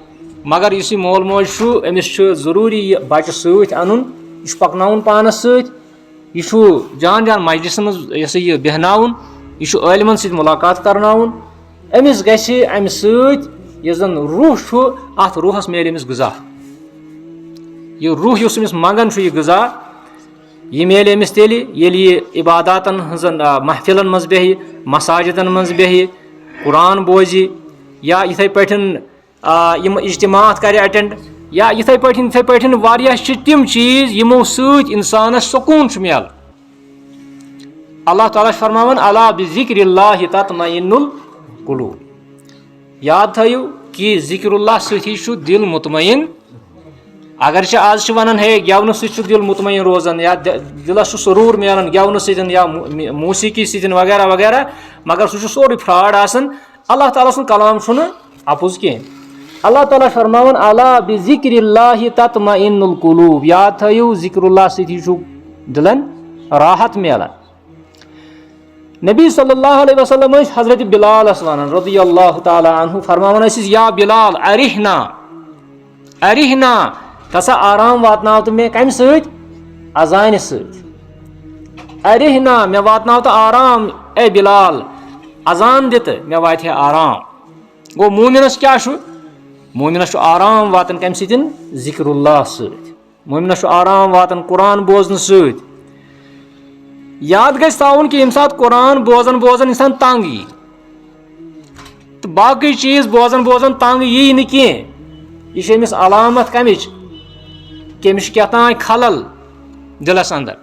مگر یُس یہِ مول موج چھُ أمِس چھُ ضروٗری یہِ بچہِ سۭتۍ انُن یہِ چھُ پکناوُن پانس سۭتۍ یہِ چھُ جان جان مجلسن منٛز یہِ ہسا یہِ بیٚہناوُن یہِ چھُ عٲلمن سۭتۍ مُلاقات کرناوُن أمِس گژھِ امہِ سۭتۍ یُس زن روح چھُ اتھ روحس میلہِ أمِس غذا یہِ روح یُس أمِس منٛگان چھُ یہِ غذا یہِ میلہِ أمِس تیٚلہِ ییٚلہِ یہِ عباداتن ہٕنٛزن محفِلن منٛز بیٚہہِ مساجِدن منٛز بیٚہہِ قرآن بوزِ یا یِتھٕے پٲٹھۍ یِم اجتماعات کرِ اٮ۪ٹینڈ یا یِتھٕے پٲٹھۍ واریاہ چھِ تِم چیٖز یِمو سۭتۍ انسانس سکوٗن چھُ میلان اللہ تعالیٰ چھُ فرماوان الا بِذِکرِ اللہِ تطمئنُ القلوٗب یاد تھٲیِو کہِ ذِکر اللہ سۭتی چھُ دِل مطمعین اگرچہِ آز چھِ ونان ہے گٮ۪ونہٕ سۭتۍ چھُ دِل مطمعین روزان یا دِلس چھُ سروٗر میلان گٮ۪ونہٕ سۭتۍ یا موسیٖقی سۭتۍ وغیرہ وغیرہ مگر سُہ چھُ سورُے فراڈ آسان اللہ تعالیٰ سُنٛد کلام چھُنہٕ اپُز کینٛہہ Allah Taala फरमावन अला बिज़िक्रिल्लाहि तत्मइन्नुल कुलूब, याद थयो जिक्रुल्लाह सती छु दिलन राहत मिलन। नबी सल्लल्लाहु अलैहि वसल्लम हजरत बिलाल वनान रदियल्लाहु ताला अन्हु फरमावन या बिलाल अरिहना अरिहना, तसा आराम वातनाव तो मे कम सत अजान सत। अरिहना मे वातनाव तो आराम ए बिलाल, अजान दित मे वात आराम। गो मोमिनस क्या छु, मोमिनस आराम वातन कम सत जिक्रुल्लाह सत, मोमिनस आराम वातन कुरान बोजन सत। याद गस ताउन कि यम सात कुरान बोजन बोजन इंसान तंग यी तो बाकी चीज बोजन बोजन तंग यी न कह, यह अमिस अलामत कमिच कि अमिस क्या खलल दिलस अंदर,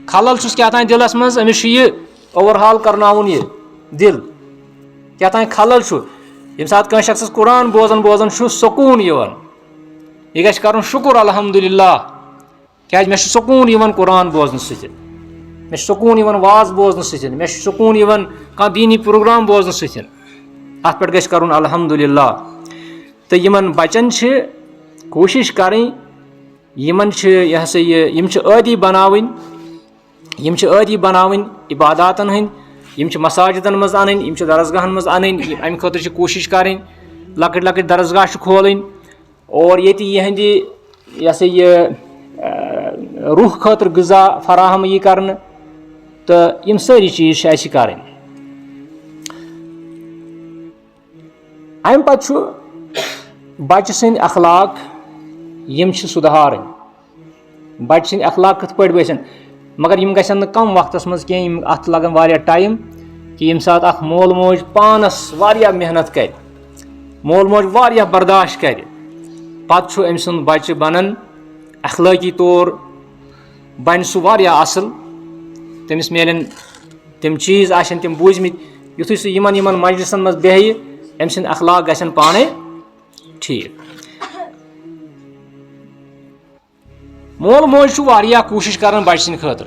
खलल छुस क्या दिलस मज, अमिस यह ओवरहाल करनाउन यह दिल क्या खलल छु। यम सात कह शख्स कुरान बोजन बोजन छु सुकून यवन, यह गछ करन शुक्र अल्हम्दुलिल्लाह, क्या मे सुकून यवन कुरान बोजन सत, मे सुकून यवन वाज बोजन सत, मे सुकून यवन कह दीनी प्रोग्राम बोजन सत, अत पे गछ करन अल्हम्दुलिल्लाह। तो यमन बचन कोशिश करें यमन यह हसा यम आदि बनावन, यम आदि बनावन इबादातन हंद, यम मसाजिदन मज अन, यम दरसगाहन मज अन, अमि खतर कोशिश करें लकट लकट दरसगाह खोलन और ये यहंद यह हसा यह रूह खतर ग़िज़ा फराहम यी करन, तो यम सारी चीज अस करें। अम पे बच्चे सद अखलाक यम सुधार, बच्चे सद अखलाक कथ पे बसन, मगर यम गसन कम वक्त मज कह, अत लगन वारिया टाइम कि यम सात अख मोल मोज पानस वारिया मेहनत कर, मोल मोज वारिया बर्दाश्त कर, पत अम सुंद बच्चे बनन अखलाकी तौर बन सह वारिया असल, तमिस मिलन तम चीज आशन तम बूझमित, युथु सह यमन यमन मजलिसन मज बेह अम सद अखलाक गसन पाने ठीक। मोल मोज वारिया कोशिश कर बच्चे सद खतर,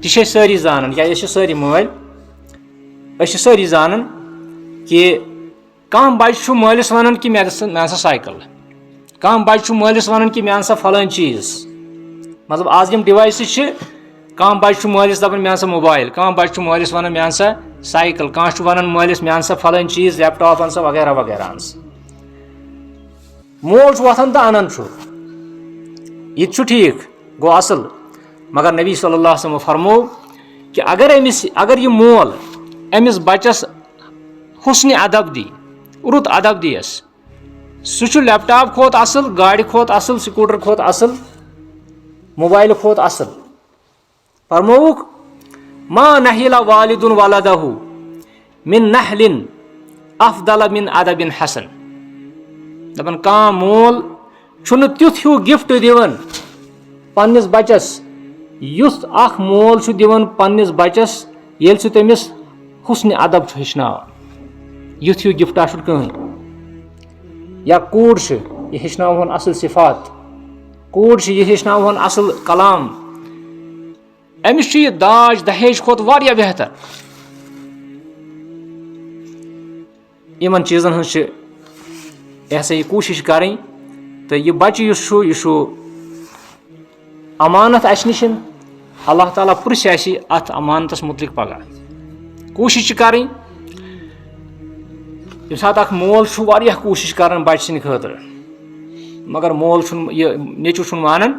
तह सारी जानन, क्या सारी मल सारी जानन कि कह बच्चे मालिस वन कि मे अन सा साइकिल, कह बच्चे मालिस वन कि मे अन सा फलान चीज, मतलब आज यम डिवाइस कह बच्चे मालिस दपान मे अन सा मोबाइल, कह बच्चे मालिस वन मे अन सा साइकिल, कह वन मालिस मे अन सा फलान चीज लैपटॉप अन सा वगैरह वगैरह अन सा। मोल वथन तो अनन यह ठीक गो असल, मगर नबी सल्लल्लाहु अलैहि वसल्लम फरमो कि अगर यह मोल अमिस बच्चस हुस्न अदब दी, रुत अदब दियस, सह लैपटॉप खोत असल, गाड़ी खोत असल, स्कूटर खोत असल, मोबाइल खोत असल। फरमोक मा नहिला वालिदुन वलदहु मिन नहलिन अफदल मिन अदबिन हसन, दपन कह मोल छुन तुथ हिू गिफ्ट दिवन पन्निस बच्चस युथ अख मोल छु दिवन पन्निस बच्चस येल सह तमिस हुस्न अदब हेचनावन, युथ हिू गिफ्ट आशुन कहीं। या कूड़ यह हेचनावन असल सिफात, कूड़ यह हेचनावन असल कलाम, अमिस यह दाज दहेज खोत वारिया बेहतर। यमन चीजन हज यह हसा यह कोशिश करें, तो यह बच्चे यह अमानत अस निश, अल्लाह ताला पुरस अत अमानतस मुतलिक पगह, कोशिश करें। यम सात अख मोल वारिया कोशिश कर बच्चे सद खतर, मगर मोल यह नेचु मानन।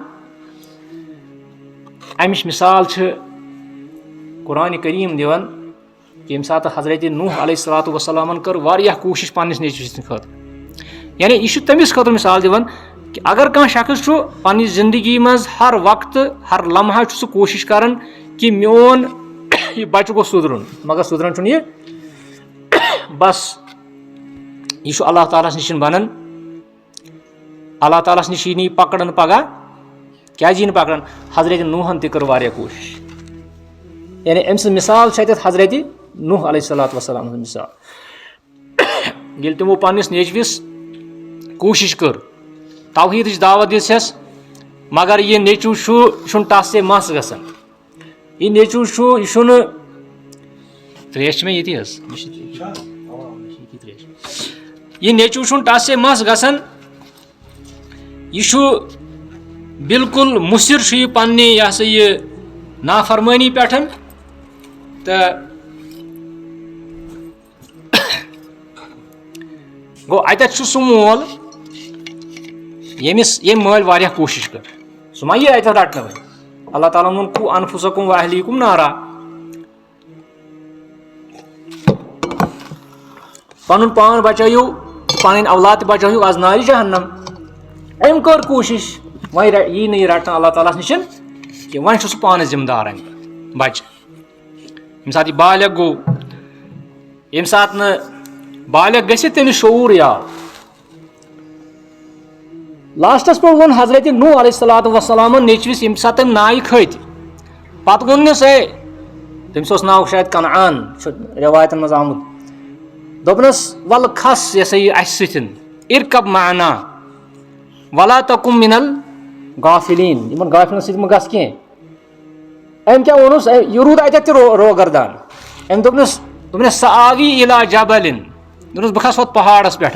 अमिश मिसाल कुरान करीम दिवन कि यम सात हजरत नूह अलैहिस्सलातु वस्सलामन कर वारिया कोशिश पन्निस नेचु सद खतर, यानी यह तमिस खतर मिसाल दिवन कि अगर कह शख्स पन्नि जिंदगी मज हर वक्त हर लम्हा सह कोशिश कर कि मोन यह बच्चे गो सुधरन, मगर सुधरन यह बस यह अल्लाह ताला निश बनन, अल्लाह ताला निश यी पकड़न पगह, क्या यी पकड़न। हजरत नूहन तक कर वारिया कोशिश, यानी अम सद मिसाल हजरत नूह अलैहिस्सलातु वस्सलाम मिसाल, ये तमो पन्निस नेचविस कोशिश कर तौहीद दावत दिस, मगर यह नेचू तस से मस गसन, यह नेचू यह त्रेश में ये यह नेचू टस से मस गसन यह बिल्कुल मुसिर यह पन्ने यह हसा यह नाफरमानी पे तो गो अत सह मोल यमिस ये मल वारिया कोशिश कर सह मा यह अत रटन वन अल्लाह ताला वोन कु अनफुसकुम व अहलीकुम नारा पनुन पान बचायु पन औलाद बचायु आज नारी जहन्नम अम कर कोशिश वह यी नहीं रटन अल्लाह ताला निश कि वह सह पान जिम्मेदार अम बच यम सात यह बालग गो यम सात न बालग गि तमिस शऊर याव लास्टस पे वो हजरत नूह अलैहिस्सलातु वस्सलाम नेचविस यम सात तम नाय खत पत वोनस तमिस नाव शायद कनान रिवायतन मज आमुत दोपनस वल खस यह अस इरकब माना वला तकुम मिनल गाफिलीन इन गाफिलन सत गस कह अम क्या वोनस यह रूद अत रोगरदान अम दोपनस सआवी इला जबलिन दोपनस बह खस पहाड़स पे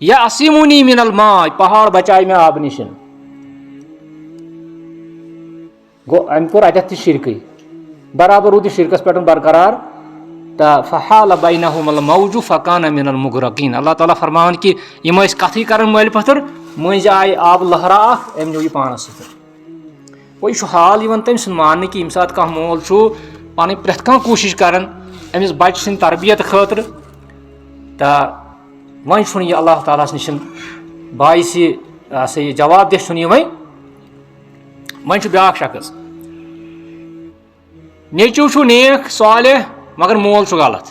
या असीमुनी मिनल माय पहाड़ बचाए मे आब निश गो अम कोर अत शिरक बराबर रूद शिरकस पे बरकरार तो फ़हाल बैनहुमुल मौजु फ़कान मिनल मुग़रक़ीन अल्लाह ताला फरमान कि यम कथ कर मल पथर मज आय आब लहरा अम नो यह पानस वो यह हाल तम सुन मान कि यम सात कह मोल पन प्रेथ कह कोशिश कर अमिस बच सद तरबियत खतर तो वह यह अल्लाह ताला निश बायस यह जवाब दे वह ब्या शख्स नेचू नेक सालिह मगर मोल गलत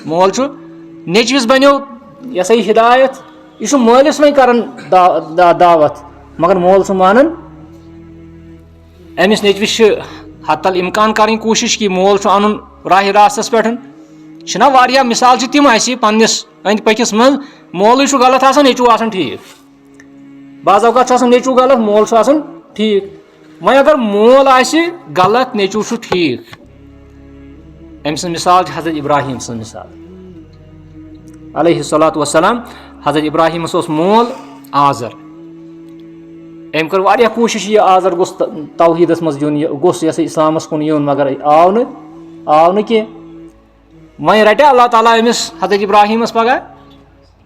मोल नेचविस बनो यह सा हिदायत यह मालिस वह कर दावत मगर मोल मानन अमिस नेचविस हतल इम्कान कर कोशिश कि मोल अन राह रास्तस पे वारिया मिसाल तम पन्नस अंद पकिस मज मोल गलत नेचू ठीक बाज़ अवकात नेचू गलत मोल ठीक वह अगर मोल गलत नेचू ठीक अम सद मिसाल हज़रत इब्राहिम सद मिसाल अलैहिस्सलातु वस्सलाम हज़रत इब्राहिम मोल आज़र अम कर वारिया कोशिश यह आज़र गोस तौहीदस मज युन गोस यह इस्लामस कुन युन मगर आव न कह वह रटे अल्लाह ताला अमिस हज़रत इब्राहिमस पगह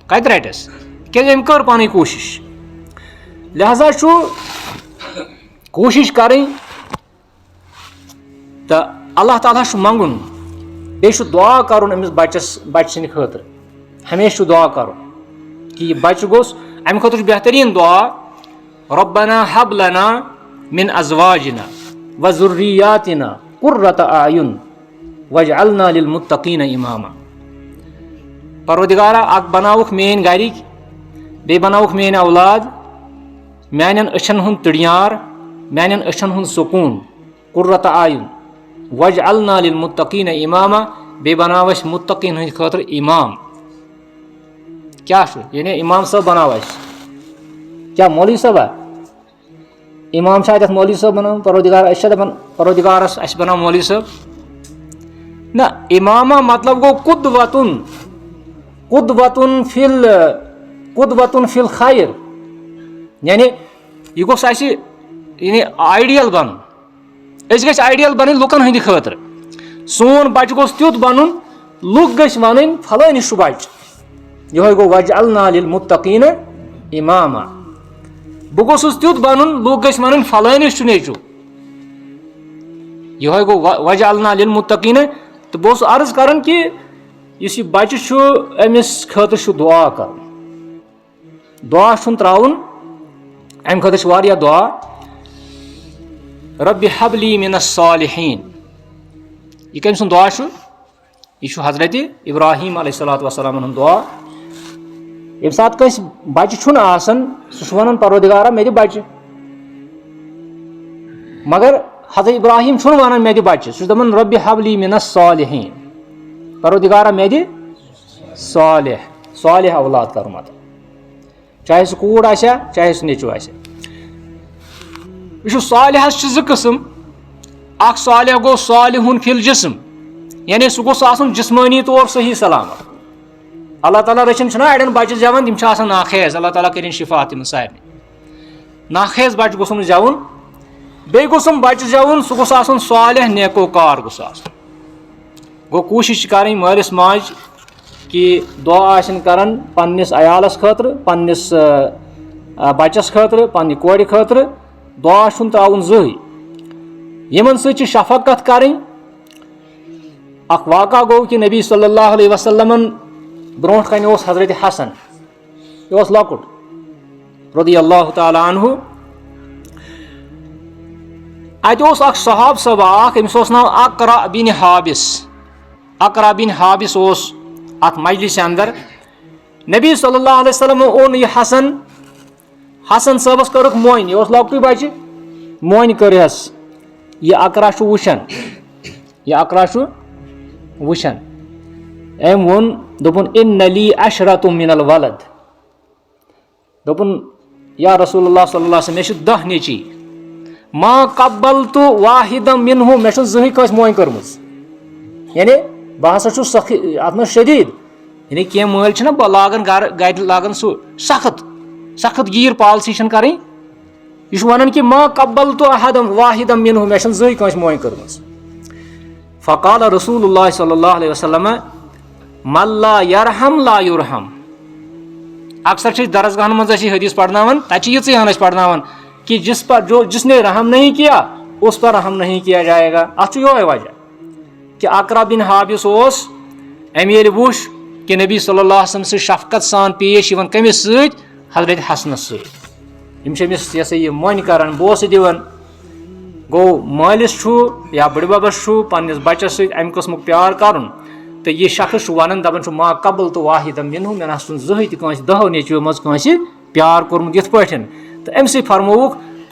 कत रटस क्या अम कर पानी कोशिश लिहाजा कोशिश करें तो अल्लाह ताला मंगुन बे दुआ कर अमिस बच सद खतर हमेशा दुआ कर कि यह बच गोस अम खतर बेहतरीन दुआ रब्बना हब लना मिन अज़वाजिना व ज़ुर्रियातिना कुर्रत आयुन वजअलना लिल मुत्तकीन इमामा परवरदिगारा अक बनावुख मेन गरिक बे बनावुख मेन औलाद मानन अछन हुन तड़ियार मानन अछन हुन सुकून कुर्रत आयुन वजअलना लिल मुत्तकीन इमामा बे बनावस मुत्तकीन हंद खतर इमाम क्या यानी इमाम सब बनावस क्या मौलवी सब इमाम शायद मौलवी सब बनाओ परवरदिगारस अस बनाओ मौलवी सब ना इमामा मतलब गो कुदवतुन फिल खैर यानी यह गोस यानी आइडियल बन गस आइडियल बन लुकन हंद खतर सोन बच गोस तुत बन लुक गस वन फलानिस बच यह गो वजअलना लिल मुत्तकीन इमामा बह गोसुस तुत बन लुक गस वन फलानिस नेचू यह गो वजअलना लिल मुत्तकीन तो बह अर्ज कर कि इस बच्चे अमिस खतर दुआ कर दुआ त्राउन अम खतर वारिया दुआ रब्बि हबली मिनस सालिहीन यह कम सुन दुआ यह हजरत इब्राहिम अलैहिस्सलातु वस्सलाम हुन दुआ यम सात कस बच्चे सह वन परवरदिगारा मे बच्चे मगर हजरत इब्राहिम वन मे बच्चे सह दपन रब्बि हबली मिनस सालिहीन परवरदिगारा मे सालिह औलाद कर मत चाहे सह कूड़ आसा चाहे सह नेचू आसा यह सालिहस ज किस्म अख सालिह गो सालिहुन फिल जिस्म यानी सह गोस आसन जिस्मानी तौर सही सलामत Allah Taala रचन छना अड़न बच्चे जवान तिम आसान नाखेज Allah Taala करिन शिफा तिम सारे नाखेज बच्चे गोसम जवन बे गोसम बच्चे जवन सह गोस आसन सालिह नेकोकार गोस आसन गो कोशिश करें मालिस माज कि दुआ आसन करन पन्निस अयालस खतर पन्निस बच्चस खतर पन्नि कोरि खतर दुआ छुन त्राउन जही यमन सच शफकत करें अख वाक़ा गो कि नबी सल्लल्लाहु अलैहि वसल्लमन ब्रोट कन हजरत हसन यह लकुट रदियल्लाहु ताला अन्हु अत अख सहाब सबा अमिस नाव अकरा बिन हाबिस अत मजलिस अंदर नबी सल्लल्लाहु अलैहि वसल्लम ओन यह हसन सबस कर्क मोइन यह लकुट बच्चे मोइन करहस यह अकरा वुशन अम वोन दोपन इन्न ली अशरतुम मिनल वलद दोपन या रसूलुल्लाह सल्लल्लाहु अलैहि वसल्लम मे 10 नेची मा कब्बलतु वाहिदम मिनहु मे जही कस मोइन करमस यानी बह हसा छु अत शदीद यानी कह मल छ लागन गर लागन सु सख्त गीर पॉलिसी करें यह वन कि मा कब्बलतु अहदम वाहिदम मिनहु मे जही कस मोइन करमस फ़क़ाल रसूलुल्लाह सल्लल्लाहु अलैहि वसल्लम मल्ला यरहम ला युरहम अक्सर दरसगाह मज हदीस पढ़नावन तहन पढ़नावन कि जिसने रहम नहीं किया उस पर रहम नहीं किया जाएगा अत यो वजह कि अकरा बिन हाबिस अमे वुश कि नबी सल्लल्लाहु अलैहि वसल्लम से शफकत सान पेश कमिस हजरत हसनस समिस यह मन कर बोस दिवन गो मालिस या बड़बबस पन्निस बच्चस अमि कस्मुक प्यार कर तो यह शख्स वन दपान मा कबल तो वाहिदम मिनहु मे ना जही दहो नेचो मज प्यार कोर्मुत यथ पे तो अमि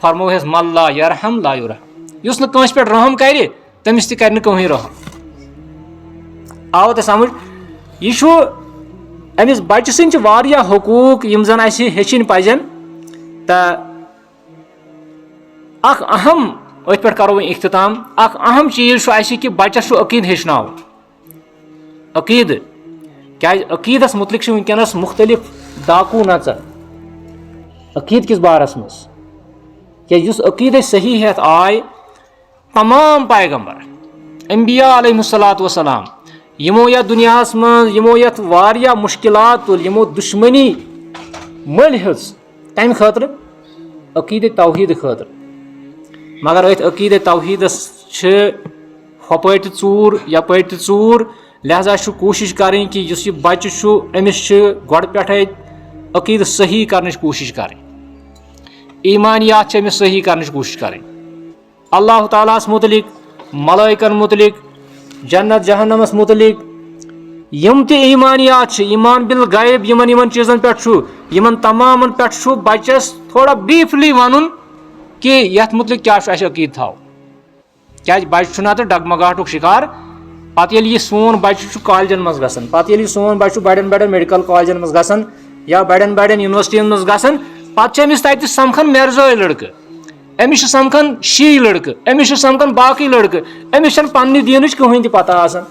फरमोहस मल्ला यरहम ला युरहम युस न पे रहम कर तमिस त कर कहीं रहम आव तो समझ यह अमिस बच्चे सिंद हकूक यम जन हेचिन पजन तो अख अहम अत पे करो इख्तिताम अख अहम चीज कि बच्चस अकीद हेचनाव अकीद क्या अकीदस मुतलिक वनकस मुख्तलिफ दाकू नजर अकीद किस बारस मज क्या अकीद सही हेत आय तमाम पैगम्बर अम्बिया अलैहिस्सलातु वस्सलाम यमो यथ दुनियास मज यमो यथ वारिया मुश्किलात तुल यमो दुश्मनी मल हेज तम खतर अकीद तौहीद खतर मगर अत अकीद तौहीदस हपै चूर यपै चूर लिहाजा कोशिश करें कि यह बच्चे अमिस गोड़ पे अकीद सही करने कोशिश करें ईमानियात अमिस सही करने कोशिश करें अल्लाह तालास मुतलिक मलाइकन मुतलिक जन्नत जहन्नमस मुतलिक यम ते ईमानियात ईमान बिल गैब यमन चीज़न पे तमाम पे बच्चस थोड़ा ब्रीफली वन कि यथ मुतलिक क्या अकीद थाव क्या बच्चे ना तो डगमगाहटुक शिकार पत ये सोन बच्चे कॉलेजन मज गसन पत ये सोन बच्चे बड़न बड़न मेडिकल कॉलेजन मज गसन या बड़न बड़न यूनिवर्सिटियन मज गसन पत अमिस तत समखन मेरजोय लड़के अमिस समखन शी लड़के अमिस समखन बाकी लड़के अमिस पन्ने दीनच कहीं तह पता आसन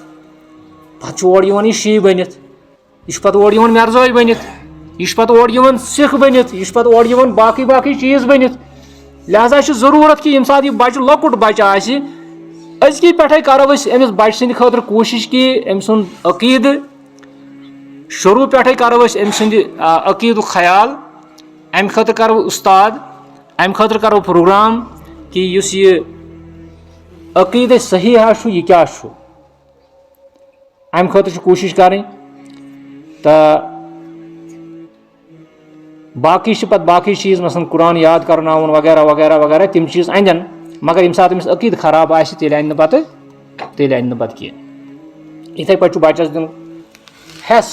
पत और यह शी बनित यह पत और मेरजोय बनित यह पत और सिख बनित यह पत और बाकी बाकी चीज़ बनित लिहाजा जरूरत कि यम सात यह बच्चे लकुट बच्चे अजक पे करो अमिस बच्चे सद खतर कोशिश कि अम सुन अकीद शुरू पे करो अम सद अकीद ख्याल अम खतर करो उस्ताद अम खतर करो प्रोग्राम कि यह अकीद सही यह क्या अम खतर कोशिश करें तो बाकी पे बाकी चीज़ मसलन कुरान याद करना वगैरह वगैरह वगैरह तम चीज़ अन मगर यम सात अकीद खराब तेल अन पे कह इथे पे बच्चस दिन हेस